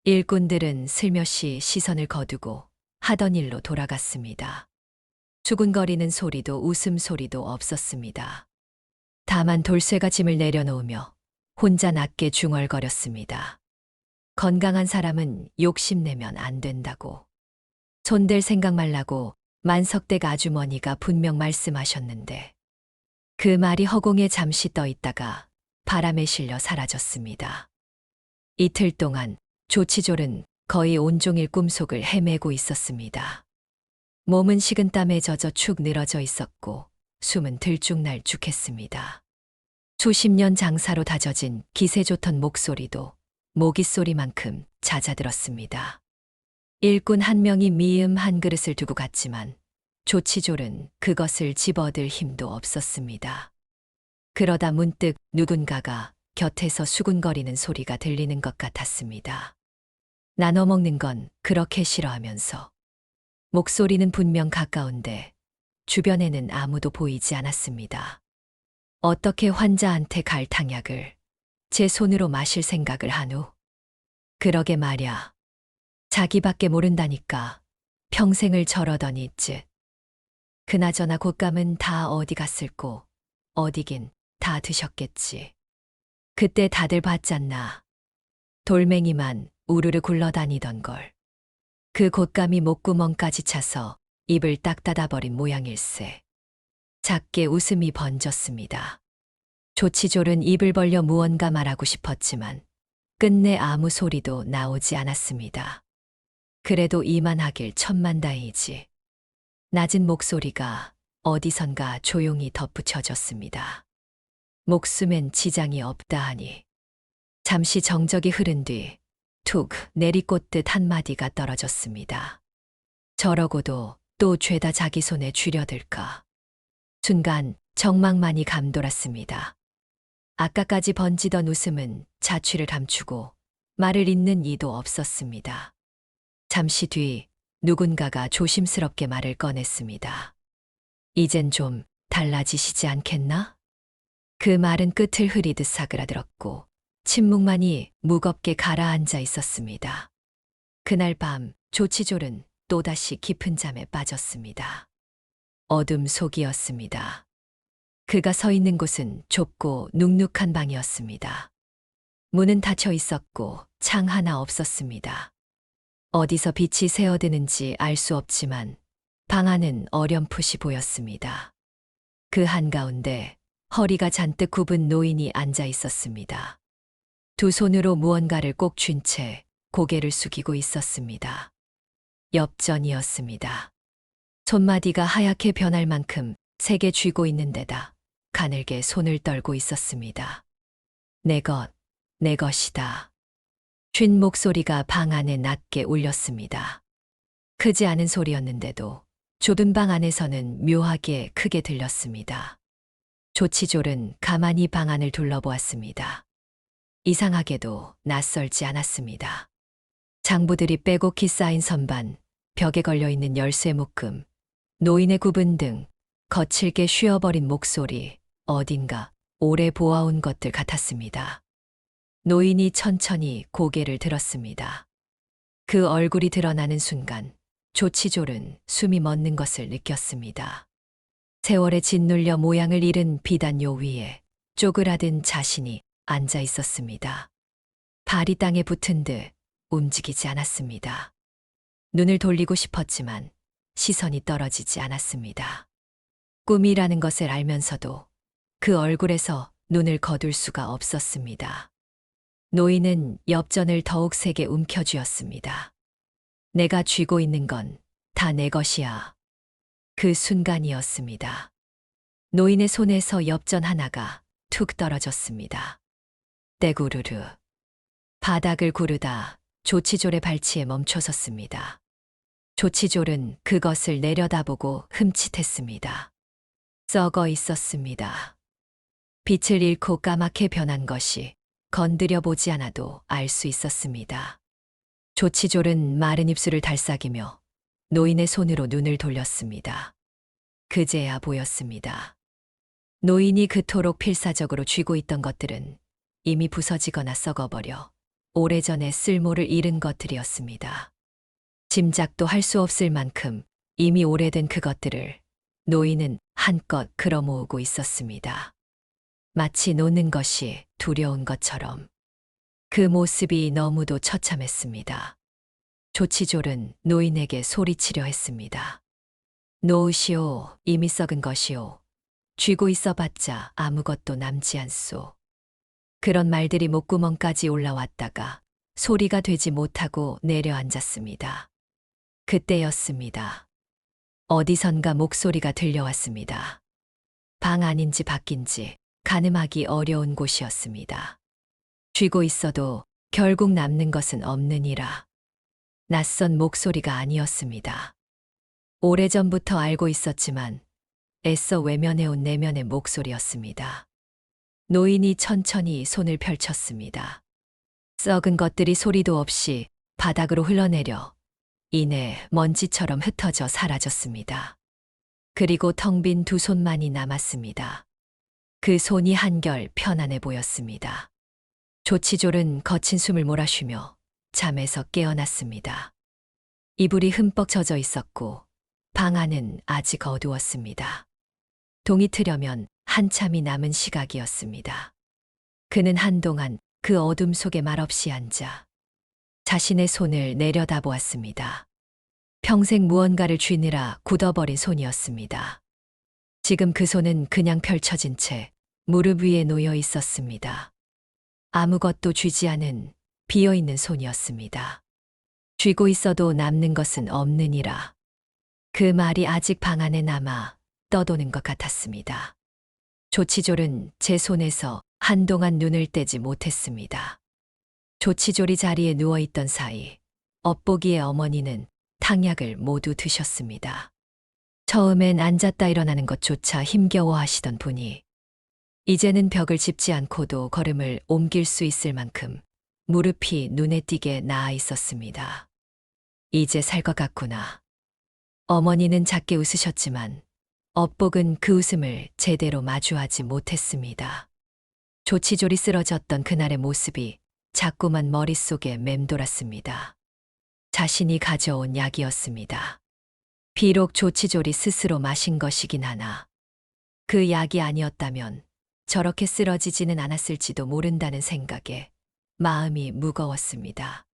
일꾼들은 슬며시 시선을 거두고 하던 일로 돌아갔습니다. 수군거리는 소리도 웃음소리도 없었습니다. 다만 돌쇠가 짐을 내려놓으며 혼자 낮게 중얼거렸습니다. 건강한 사람은 욕심내면 안 된다고. 손댈 생각 말라고 만석댁 아주머니가 분명 말씀하셨는데 그 말이 허공에 잠시 떠 있다가 바람에 실려 사라졌습니다. 이틀 동안 조치졸은 거의 온종일 꿈속을 헤매고 있었습니다. 몸은 식은땀에 젖어 축 늘어져 있었고 숨은 들쭉날쭉했습니다. 수십 년 장사로 다져진 기세 좋던 목소리도 모기 소리만큼 잦아들었습니다. 일꾼 한 명이 미음 한 그릇을 두고 갔지만 조치졸은 그것을 집어들 힘도 없었습니다. 그러다 문득 누군가가 곁에서 수군거리는 소리가 들리는 것 같았습니다. 나눠 먹는 건 그렇게 싫어하면서. 목소리는 분명 가까운데 주변에는 아무도 보이지 않았습니다. 어떻게 환자한테 갈 탕약을 제 손으로 마실 생각을 한 후. 그러게 말야. 자기밖에 모른다니까 평생을 저러더니 쯧. 그나저나 곶감은 다 어디 갔을꼬. 어디긴 다 드셨겠지. 그때 다들 봤잖나. 돌멩이만 우르르 굴러다니던 걸. 그 곶감이 목구멍까지 차서 입을 딱 닫아버린 모양일세. 작게 웃음이 번졌습니다. 조치졸은 입을 벌려 무언가 말하고 싶었지만 끝내 아무 소리도 나오지 않았습니다. 그래도 이만하길 천만다행이지. 낮은 목소리가 어디선가 조용히 덧붙여졌습니다. 목숨엔 지장이 없다 하니. 잠시 정적이 흐른 뒤 툭 내리꽂듯 한마디가 떨어졌습니다. 저러고도 또 죄다 자기 손에 쥐려들까. 순간 정막만이 감돌았습니다. 아까까지 번지던 웃음은 자취를 감추고 말을 잇는 이도 없었습니다. 잠시 뒤 누군가가 조심스럽게 말을 꺼냈습니다. 이젠 좀 달라지시지 않겠나? 그 말은 끝을 흐리듯 사그라들었고 침묵만이 무겁게 가라앉아 있었습니다. 그날 밤 조치졸은 또다시 깊은 잠에 빠졌습니다. 어둠 속이었습니다. 그가 서 있는 곳은 좁고 눅눅한 방이었습니다. 문은 닫혀 있었고 창 하나 없었습니다. 어디서 빛이 새어드는지 알 수 없지만 방 안은 어렴풋이 보였습니다. 그 한가운데 허리가 잔뜩 굽은 노인이 앉아 있었습니다. 두 손으로 무언가를 꼭 쥔 채 고개를 숙이고 있었습니다. 엽전이었습니다. 손마디가 하얗게 변할 만큼 세게 쥐고 있는 데다 가늘게 손을 떨고 있었습니다. 내 것이다. 쉰 목소리가 방 안에 낮게 울렸습니다. 크지 않은 소리였는데도 좁은 방 안에서는 묘하게 크게 들렸습니다. 조치졸은 가만히 방 안을 둘러보았습니다. 이상하게도 낯설지 않았습니다. 장부들이 빼곡히 쌓인 선반, 벽에 걸려있는 열쇠 묶음, 노인의 구분 등 거칠게 쉬어버린 목소리, 어딘가 오래 보아온 것들 같았습니다. 노인이 천천히 고개를 들었습니다. 그 얼굴이 드러나는 순간 조치졸은 숨이 멎는 것을 느꼈습니다. 세월에 짓눌려 모양을 잃은 비단요 위에 쪼그라든 자신이 앉아 있었습니다. 발이 땅에 붙은 듯 움직이지 않았습니다. 눈을 돌리고 싶었지만 시선이 떨어지지 않았습니다. 꿈이라는 것을 알면서도 그 얼굴에서 눈을 거둘 수가 없었습니다. 노인은 엽전을 더욱 세게 움켜쥐었습니다. 내가 쥐고 있는 건 다 내 것이야. 그 순간이었습니다. 노인의 손에서 엽전 하나가 툭 떨어졌습니다. 떼구르르. 바닥을 구르다 조치졸의 발치에 멈춰섰습니다. 조치졸은 그것을 내려다보고 흠칫했습니다. 썩어 있었습니다. 빛을 잃고 까맣게 변한 것이 건드려 보지 않아도 알 수 있었습니다. 조치졸은 마른 입술을 달싹이며 노인의 손으로 눈을 돌렸습니다. 그제야 보였습니다. 노인이 그토록 필사적으로 쥐고 있던 것들은 이미 부서지거나 썩어버려 오래전에 쓸모를 잃은 것들이었습니다. 짐작도 할 수 없을 만큼 이미 오래된 그것들을 노인은 한껏 끌어모으고 있었습니다. 마치 놓는 것이 두려운 것처럼. 그 모습이 너무도 처참했습니다. 조치졸은 노인에게 소리치려 했습니다. 놓으시오, 이미 썩은 것이오. 쥐고 있어봤자 아무것도 남지 않소. 그런 말들이 목구멍까지 올라왔다가 소리가 되지 못하고 내려앉았습니다. 그때였습니다. 어디선가 목소리가 들려왔습니다. 방 안인지 밖인지 가늠하기 어려운 곳이었습니다. 쥐고 있어도 결국 남는 것은 없느니라. 낯선 목소리가 아니었습니다. 오래전부터 알고 있었지만 애써 외면해온 내면의 목소리였습니다. 노인이 천천히 손을 펼쳤습니다. 썩은 것들이 소리도 없이 바닥으로 흘러내려 이내 먼지처럼 흩어져 사라졌습니다. 그리고 텅 빈 두 손만이 남았습니다. 그 손이 한결 편안해 보였습니다. 조치졸은 거친 숨을 몰아쉬며 잠에서 깨어났습니다. 이불이 흠뻑 젖어 있었고 방 안은 아직 어두웠습니다. 동이 트려면 한참이 남은 시각이었습니다. 그는 한동안 그 어둠 속에 말없이 앉아 자신의 손을 내려다보았습니다. 평생 무언가를 쥐느라 굳어버린 손이었습니다. 지금 그 손은 그냥 펼쳐진 채 무릎 위에 놓여 있었습니다. 아무것도 쥐지 않은 비어있는 손이었습니다. 쥐고 있어도 남는 것은 없느니라. 그 말이 아직 방 안에 남아 떠도는 것 같았습니다. 조치졸은 제 손에서 한동안 눈을 떼지 못했습니다. 조치졸이 자리에 누워있던 사이 엇보기의 어머니는 탕약을 모두 드셨습니다. 처음엔 앉았다 일어나는 것조차 힘겨워 하시던 분이 이제는 벽을 짚지 않고도 걸음을 옮길 수 있을 만큼 무릎이 눈에 띄게 나아 있었습니다. 이제 살 것 같구나. 어머니는 작게 웃으셨지만 엇복은 그 웃음을 제대로 마주하지 못했습니다. 조치졸이 쓰러졌던 그날의 모습이 자꾸만 머릿속에 맴돌았습니다. 자신이 가져온 약이었습니다. 비록 조치졸이 스스로 마신 것이긴 하나 그 약이 아니었다면 저렇게 쓰러지지는 않았을지도 모른다는 생각에 마음이 무거웠습니다.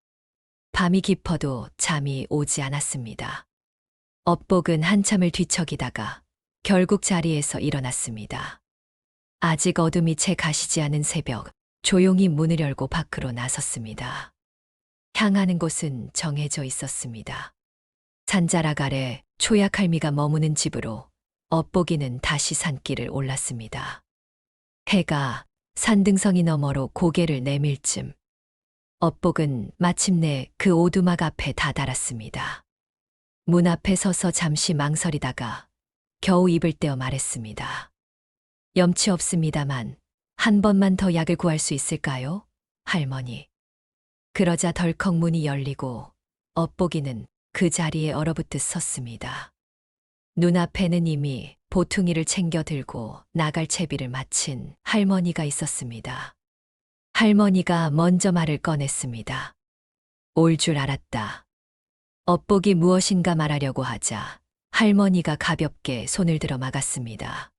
밤이 깊어도 잠이 오지 않았습니다. 엇복은 한참을 뒤척이다가 결국 자리에서 일어났습니다. 아직 어둠이 채 가시지 않은 새벽, 조용히 문을 열고 밖으로 나섰습니다. 향하는 곳은 정해져 있었습니다. 산자락 아래 초약할미가 머무는 집으로 엇보기는 다시 산길을 올랐습니다. 해가 산등성이 너머로 고개를 내밀 쯤 엇복은 마침내 그 오두막 앞에 다다랐습니다. 문 앞에 서서 잠시 망설이다가 겨우 입을 떼어 말했습니다. 염치 없습니다만 한 번만 더 약을 구할 수 있을까요? 할머니. 그러자 덜컥 문이 열리고 엇보기는 그 자리에 얼어붙듯 섰습니다. 눈앞에는 이미 보퉁이를 챙겨 들고 나갈 채비를 마친 할머니가 있었습니다. 할머니가 먼저 말을 꺼냈습니다. 올 줄 알았다. 엇복이 무엇인가 말하려고 하자 할머니가 가볍게 손을 들어 막았습니다.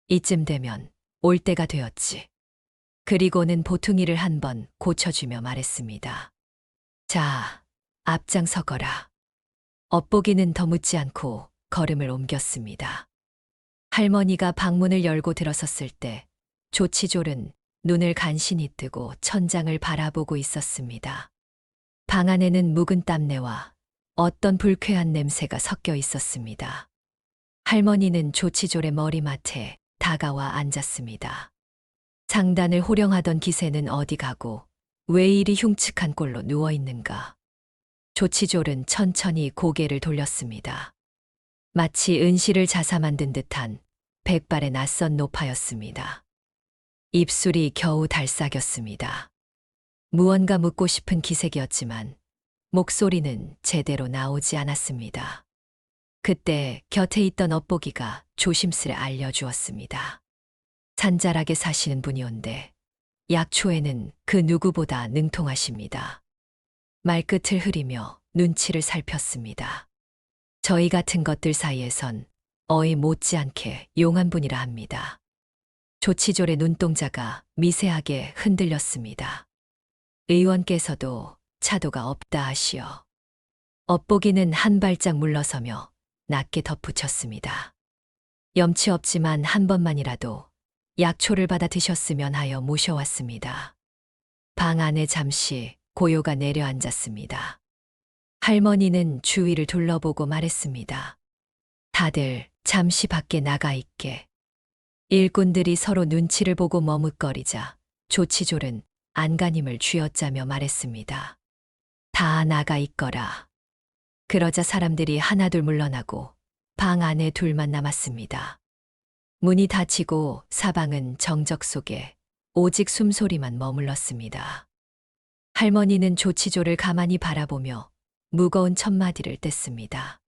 이쯤 되면 올 때가 되었지. 그리고는 보퉁이를 한번 고쳐주며 말했습니다. 자, 앞장서거라. 엇보기는 더 묻지 않고 걸음을 옮겼습니다. 할머니가 방문을 열고 들어섰을 때 조치졸은 눈을 간신히 뜨고 천장을 바라보고 있었습니다. 방 안에는 묵은 땀내와 어떤 불쾌한 냄새가 섞여 있었습니다. 할머니는 조치졸의 머리맡에 다가와 앉았습니다. 장단을 호령하던 기세는 어디 가고 왜 이리 흉측한 꼴로 누워있는가. 조치졸은 천천히 고개를 돌렸습니다. 마치 은실을 자사 만든 듯한 백발의 낯선 노파였습니다. 입술이 겨우 달싹였습니다. 무언가 묻고 싶은 기색이었지만 목소리는 제대로 나오지 않았습니다. 그때 곁에 있던 엇보기가 조심스레 알려주었습니다. 산자락에 사시는 분이온데 약초에는 그 누구보다 능통하십니다. 말끝을 흐리며 눈치를 살폈습니다. 저희 같은 것들 사이에선 어이 못지않게 용한 분이라 합니다. 조치졸의 눈동자가 미세하게 흔들렸습니다. 의원께서도 차도가 없다 하시어. 엇보기는 한 발짝 물러서며 낮게 덧붙였습니다. 염치 없지만 한 번만이라도 약초를 받아 드셨으면 하여 모셔왔습니다. 방 안에 잠시 고요가 내려앉았습니다. 할머니는 주위를 둘러보고 말했습니다. 다들 잠시 밖에 나가 있게. 일꾼들이 서로 눈치를 보고 머뭇거리자 조치졸은 안간힘을 쥐어짜며 말했습니다. 다 나가 있거라. 그러자 사람들이 하나둘 물러나고 방 안에 둘만 남았습니다. 문이 닫히고 사방은 정적 속에 오직 숨소리만 머물렀습니다. 할머니는 조치조를 가만히 바라보며 무거운 첫마디를 뗐습니다.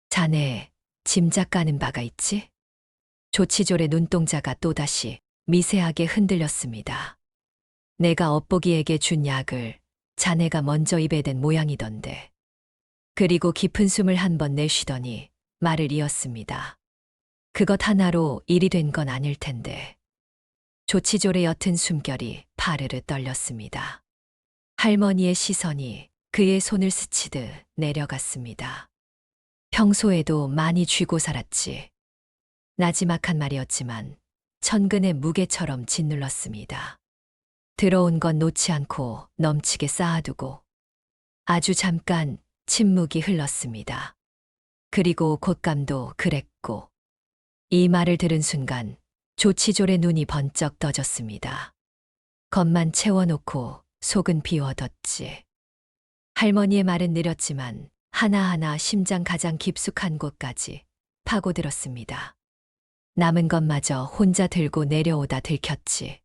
자네, 짐작 가는 바가 있지? 조치졸의 눈동자가 또다시 미세하게 흔들렸습니다. 내가 엿보기에게 준 약을 자네가 먼저 입에 댄 모양이던데. 그리고 깊은 숨을 한 번 내쉬더니 말을 이었습니다. 그것 하나로 일이 된 건 아닐 텐데. 조치졸의 옅은 숨결이 파르르 떨렸습니다. 할머니의 시선이 그의 손을 스치듯 내려갔습니다. 평소에도 많이 쥐고 살았지. 나지막한 말이었지만 천근의 무게처럼 짓눌렀습니다. 들어온 건 놓지 않고 넘치게 쌓아두고 아주 잠깐 침묵이 흘렀습니다. 그리고 곶감도 그랬고 이 말을 들은 순간 조치졸의 눈이 번쩍 떠졌습니다. 겉만 채워놓고 속은 비워뒀지. 할머니의 말은 느렸지만 하나하나 심장 가장 깊숙한 곳까지 파고들었습니다. 남은 것마저 혼자 들고 내려오다 들켰지.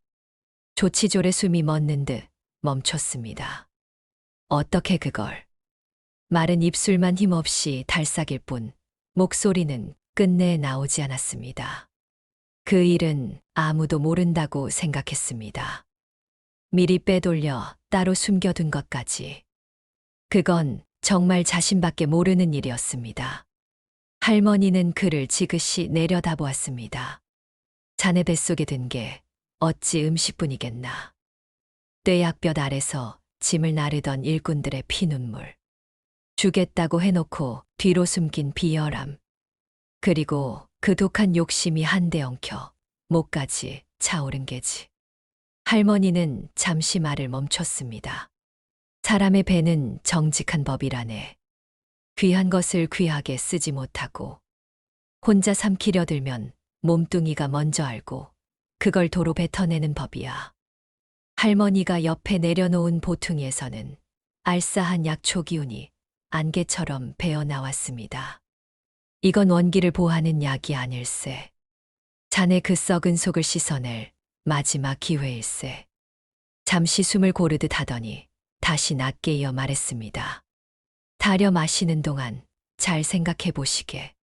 조치졸의 숨이 멎는 듯 멈췄습니다. 어떻게 그걸? 말은 입술만 힘없이 달싹일 뿐 목소리는 끝내 나오지 않았습니다. 그 일은 아무도 모른다고 생각했습니다. 미리 빼돌려 따로 숨겨둔 것까지. 그건 정말 자신밖에 모르는 일이었습니다. 할머니는 그를 지그시 내려다보았습니다. 자네 뱃속에 든 게 어찌 음식뿐이겠나. 뙤약볕 아래서 짐을 나르던 일꾼들의 피눈물. 주겠다고 해놓고 뒤로 숨긴 비열함. 그리고 그 독한 욕심이 한데 엉켜 목까지 차오른 게지. 할머니는 잠시 말을 멈췄습니다. 사람의 배는 정직한 법이라네. 귀한 것을 귀하게 쓰지 못하고 혼자 삼키려 들면 몸뚱이가 먼저 알고 그걸 도로 뱉어내는 법이야. 할머니가 옆에 내려놓은 보퉁이에서는 알싸한 약초 기운이 안개처럼 배어 나왔습니다. 이건 원기를 보하는 약이 아닐세. 자네 그 썩은 속을 씻어낼 마지막 기회일세. 잠시 숨을 고르듯 하더니 다시 낮게 이어 말했습니다. 다려 마시는 동안 잘 생각해 보시게.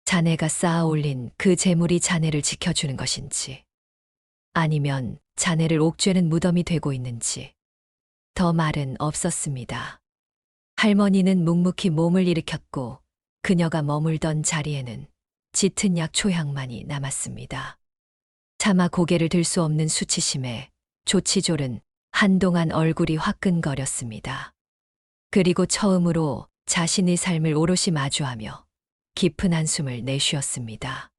자네가 쌓아 올린 그 재물이 자네를 지켜주는 것인지, 아니면 자네를 옥죄는 무덤이 되고 있는지. 더 말은 없었습니다. 할머니는 묵묵히 몸을 일으켰고 그녀가 머물던 자리에는 짙은 약초 향만이 남았습니다. 차마 고개를 들 수 없는 수치심에 조치졸은 한동안 얼굴이 화끈거렸습니다. 그리고 처음으로 자신의 삶을 오롯이 마주하며 깊은 한숨을 내쉬었습니다.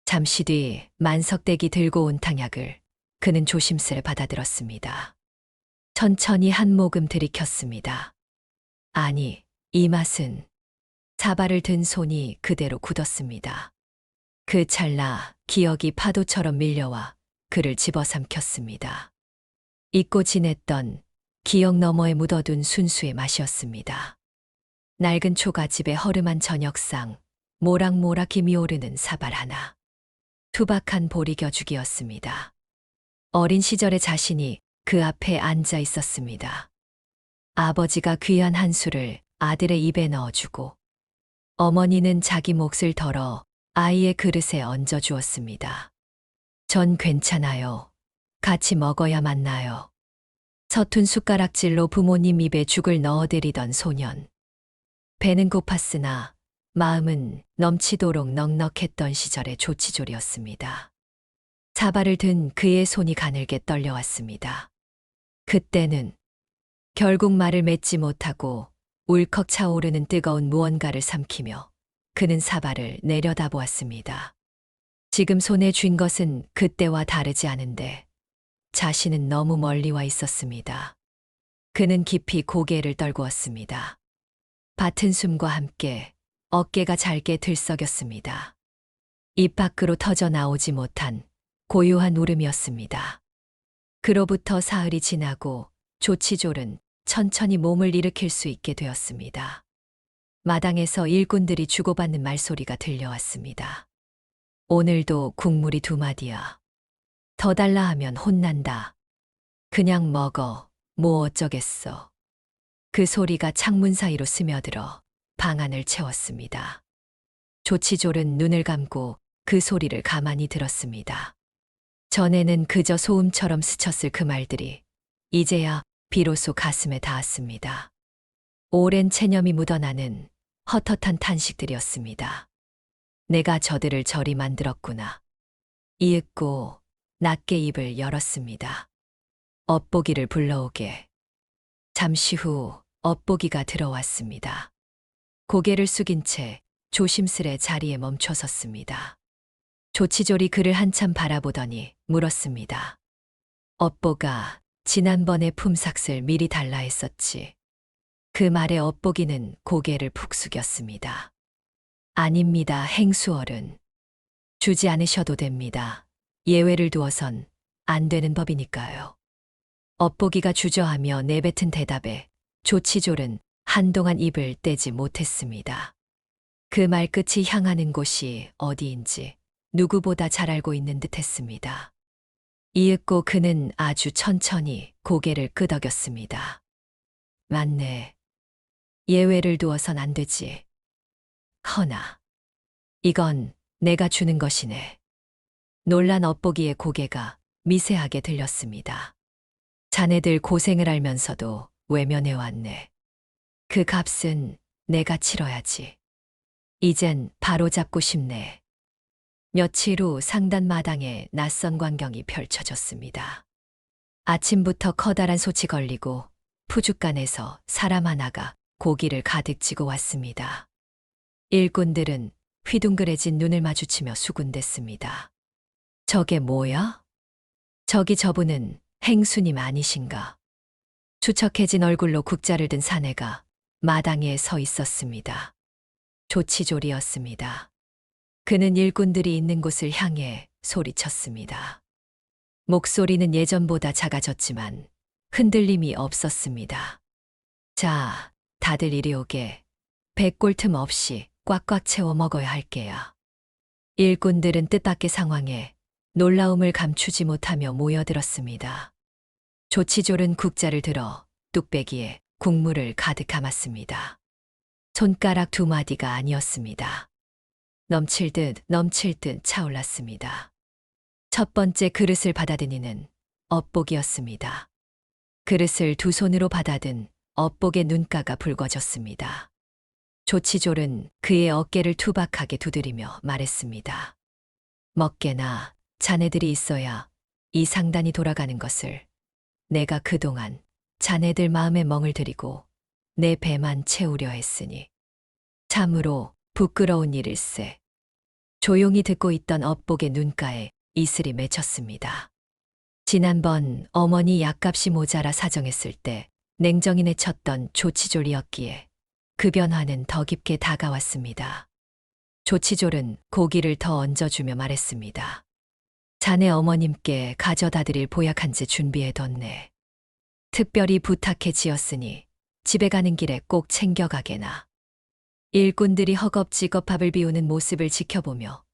잠시 뒤 만석댁이 들고 온 탕약을 그는 조심스레 받아들었습니다. 천천히 한 모금 들이켰습니다. 아니, 이 맛은. 사발을 든 손이 그대로 굳었습니다. 그 찰나 기억이 파도처럼 밀려와 그를 집어삼켰습니다. 잊고 지냈던 기억 너머에 묻어둔 순수의 맛이었습니다. 낡은 초가집의 허름한 저녁상, 모락모락 김이 오르는 사발 하나. 투박한 보리겨죽이었습니다. 어린 시절의 자신이 그 앞에 앉아 있었습니다. 아버지가 귀한 한 수를 아들의 입에 넣어주고 어머니는 자기 몫을 덜어 아이의 그릇에 얹어주었습니다. 전 괜찮아요. 같이 먹어야 맞나요? 서툰 숟가락질로 부모님 입에 죽을 넣어드리던 소년. 배는 고팠으나 마음은 넘치도록 넉넉했던 시절의 조치졸이었습니다. 사발을 든 그의 손이 가늘게 떨려왔습니다. 그때는 결국 말을 맺지 못하고 울컥 차오르는 뜨거운 무언가를 삼키며 그는 사발을 내려다보았습니다. 지금 손에 쥔 것은 그때와 다르지 않은데 자신은 너무 멀리 와 있었습니다. 그는 깊이 고개를 떨구었습니다. 밭은 숨과 함께 어깨가 잘게 들썩였습니다. 입 밖으로 터져 나오지 못한 고요한 울음이었습니다. 그로부터 사흘이 지나고 조치졸은 천천히 몸을 일으킬 수 있게 되었습니다. 마당에서 일꾼들이 주고받는 말소리가 들려왔습니다. 오늘도 국물이 2마디야. 더 달라 하면 혼난다. 그냥 먹어. 뭐 어쩌겠어. 그 소리가 창문 사이로 스며들어 방 안을 채웠습니다. 조치졸은 눈을 감고 그 소리를 가만히 들었습니다. 전에는 그저 소음처럼 스쳤을 그 말들이 이제야 비로소 가슴에 닿았습니다. 오랜 체념이 묻어나는 헛헛한 탄식들이었습니다. 내가 저들을 저리 만들었구나. 이윽고 낮게 입을 열었습니다. 엿보기를 불러오게. 잠시 후 엿보기가 들어왔습니다. 고개를 숙인 채 조심스레 자리에 멈춰 섰습니다. 조치졸이 그를 한참 바라보더니 물었습니다. 엿보가 지난번에 품삯을 미리 달라 했었지. 그 말에 엿보기는 고개를 푹 숙였습니다. 아닙니다, 행수어른. 주지 않으셔도 됩니다. 예외를 두어선 안 되는 법이니까요. 엿보기가 주저하며 내뱉은 대답에 조치졸은 한동안 입을 떼지 못했습니다. 그 말끝이 향하는 곳이 어디인지 누구보다 잘 알고 있는 듯했습니다. 이윽고 그는 아주 천천히 고개를 끄덕였습니다. 맞네. 예외를 두어선 안 되지. 허나 이건 내가 주는 것이네. 놀란 엿보기의 고개가 미세하게 들렸습니다. 자네들 고생을 알면서도 외면해왔네. 그 값은 내가 치러야지. 이젠 바로잡고 싶네. 며칠 후 상단 마당에 낯선 광경이 펼쳐졌습니다. 아침부터 커다란 솥이 걸리고 푸죽간에서 사람 하나가 고기를 가득 지고 왔습니다. 일꾼들은 휘둥그레진 눈을 마주치며 수군댔습니다. 저게 뭐야? 저기 저분은 행수님 아니신가? 추척해진 얼굴로 국자를 든 사내가 마당에 서 있었습니다. 조치졸이었습니다. 그는 일꾼들이 있는 곳을 향해 소리쳤습니다. 목소리는 예전보다 작아졌지만 흔들림이 없었습니다. 자, 다들 이리 오게. 배꼴 틈 없이 꽉꽉 채워 먹어야 할게야. 일꾼들은 뜻밖의 상황에 놀라움을 감추지 못하며 모여들었습니다. 조치졸은 국자를 들어 뚝배기에 국물을 가득 감았습니다. 손가락 2마디가 아니었습니다. 넘칠 듯 차올랐습니다. 첫 번째 그릇을 받아든 이는 엿보기였습니다. 그릇을 2손으로 받아든 엿보기의 눈가가 붉어졌습니다. 조치졸은 그의 어깨를 투박하게 두드리며 말했습니다. 먹게나 자네들이 있어야 이 상단이 돌아가는 것을. 내가 그동안 자네들 마음에 멍을 들이고 내 배만 채우려 했으니 참으로 부끄러운 일일세. 조용히 듣고 있던 엿보기의 눈가에 이슬이 맺혔습니다. 지난번 어머니 약값이 모자라 사정했을 때 냉정히 내쳤던 조치졸이었기에 그 변화는 더 깊게 다가왔습니다. 조치졸은 고기를 더 얹어주며 말했습니다. 자네 어머님께 가져다 드릴 보약 한 제 준비해뒀네. 특별히 부탁해 지었으니 집에 가는 길에 꼭 챙겨가게나. 일꾼들이 허겁지겁 밥을 비우는 모습을 지켜보며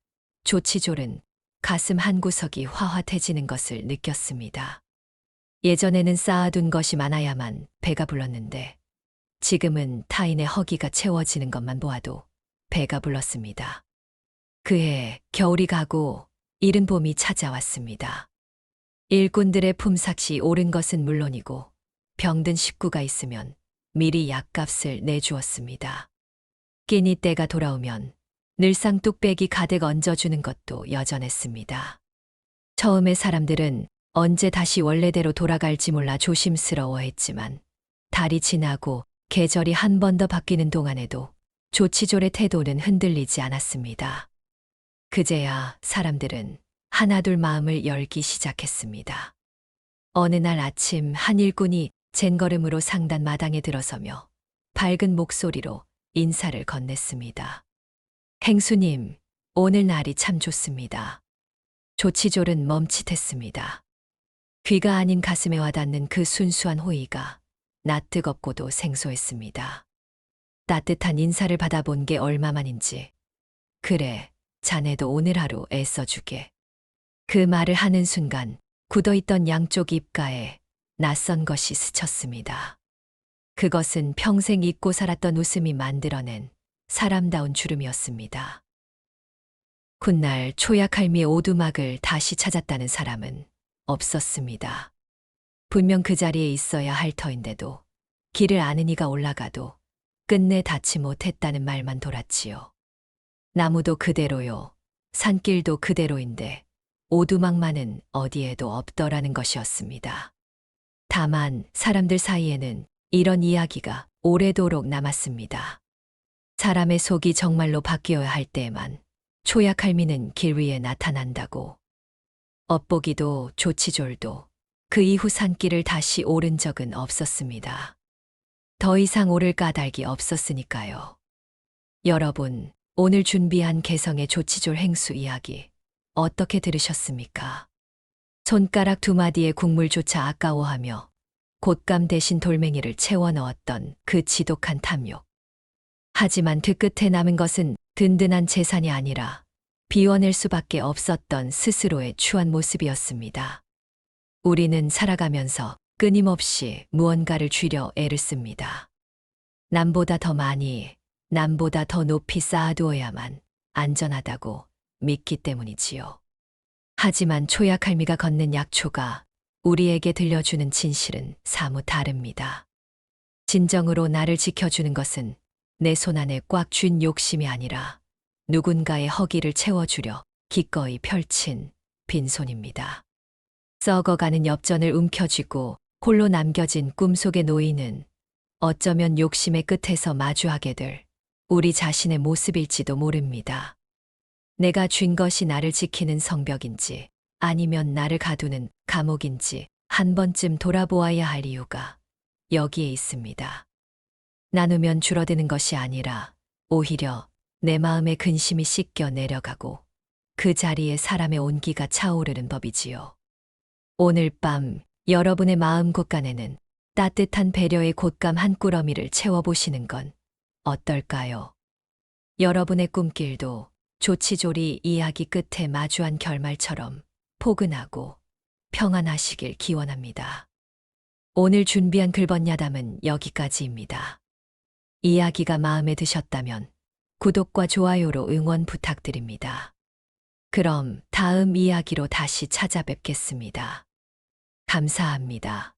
조치졸은 가슴 한구석이 화화해지는 것을 느꼈습니다. 예전에는 쌓아둔 것이 많아야만 배가 불렀는데 지금은 타인의 허기가 채워지는 것만 보아도 배가 불렀습니다. 그해 겨울이 가고 이른 봄이 찾아왔습니다. 일꾼들의 품삯이 오른 것은 물론이고 병든 식구가 있으면 미리 약값을 내주었습니다. 끼니 때가 돌아오면 늘상 뚝배기 가득 얹어주는 것도 여전했습니다. 처음에 사람들은 언제 다시 원래대로 돌아갈지 몰라 조심스러워했지만 달이 지나고 계절이 한 번 더 바뀌는 동안에도 조치졸의 태도는 흔들리지 않았습니다. 그제야 사람들은 하나둘 마음을 열기 시작했습니다. 어느 날 아침 한 일꾼이 젠걸음으로 상단 마당에 들어서며 밝은 목소리로 인사를 건넸습니다. 행수님, 오늘 날이 참 좋습니다. 조치졸은 멈칫했습니다. 귀가 아닌 가슴에 와닿는 그 순수한 호의가 낯뜨겁고도 생소했습니다. 따뜻한 인사를 받아본 게 얼마만인지. 그래, 자네도 오늘 하루 애써주게. 그 말을 하는 순간 굳어있던 양쪽 입가에 낯선 것이 스쳤습니다. 그것은 평생 잊고 살았던 웃음이 만들어낸 사람다운 주름이었습니다. 훗날 초약할미의 오두막을 다시 찾았다는 사람은 없었습니다. 분명 그 자리에 있어야 할 터인데도 길을 아는 이가 올라가도 끝내 닿지 못했다는 말만 돌았지요. 나무도 그대로요. 산길도 그대로인데 오두막만은 어디에도 없더라는 것이었습니다. 다만 사람들 사이에는 이런 이야기가 오래도록 남았습니다. 사람의 속이 정말로 바뀌어야 할 때에만 초약할미는 길 위에 나타난다고. 엇보기도 조치졸도 그 이후 산길을 다시 오른 적은 없었습니다. 더 이상 오를 까닭이 없었으니까요. 여러분, 오늘 준비한 개성의 조치졸 행수 이야기 어떻게 들으셨습니까? 손가락 두 마디의 국물조차 아까워하며 곶감 대신 돌멩이를 채워 넣었던 그 지독한 탐욕. 하지만 그 끝에 남은 것은 든든한 재산이 아니라 비워낼 수밖에 없었던 스스로의 추한 모습이었습니다. 우리는 살아가면서 끊임없이 무언가를 쥐려 애를 씁니다. 남보다 더 많이, 남보다 더 높이 쌓아두어야만 안전하다고 믿기 때문이지요. 하지만 초약할미가 걷는 약초가 우리에게 들려주는 진실은 사뭇 다릅니다. 진정으로 나를 지켜주는 것은 내 손안에 꽉 쥔 욕심이 아니라 누군가의 허기를 채워주려 기꺼이 펼친 빈손입니다. 썩어가는 엽전을 움켜쥐고 홀로 남겨진 꿈속의 노인은 어쩌면 욕심의 끝에서 마주하게 될 우리 자신의 모습일지도 모릅니다. 내가 쥔 것이 나를 지키는 성벽인지 아니면 나를 가두는 감옥인지 한 번쯤 돌아보아야 할 이유가 여기에 있습니다. 나누면 줄어드는 것이 아니라 오히려 내 마음의 근심이 씻겨 내려가고 그 자리에 사람의 온기가 차오르는 법이지요. 오늘 밤 여러분의 마음 곳간에는 따뜻한 배려의 곶감 한 꾸러미를 채워보시는 건 어떨까요? 여러분의 꿈길도 조치졸이 이야기 끝에 마주한 결말처럼 포근하고 평안하시길 기원합니다. 오늘 준비한 글번야담은 여기까지입니다. 이야기가 마음에 드셨다면 구독과 좋아요로 응원 부탁드립니다. 그럼 다음 이야기로 다시 찾아뵙겠습니다. 감사합니다.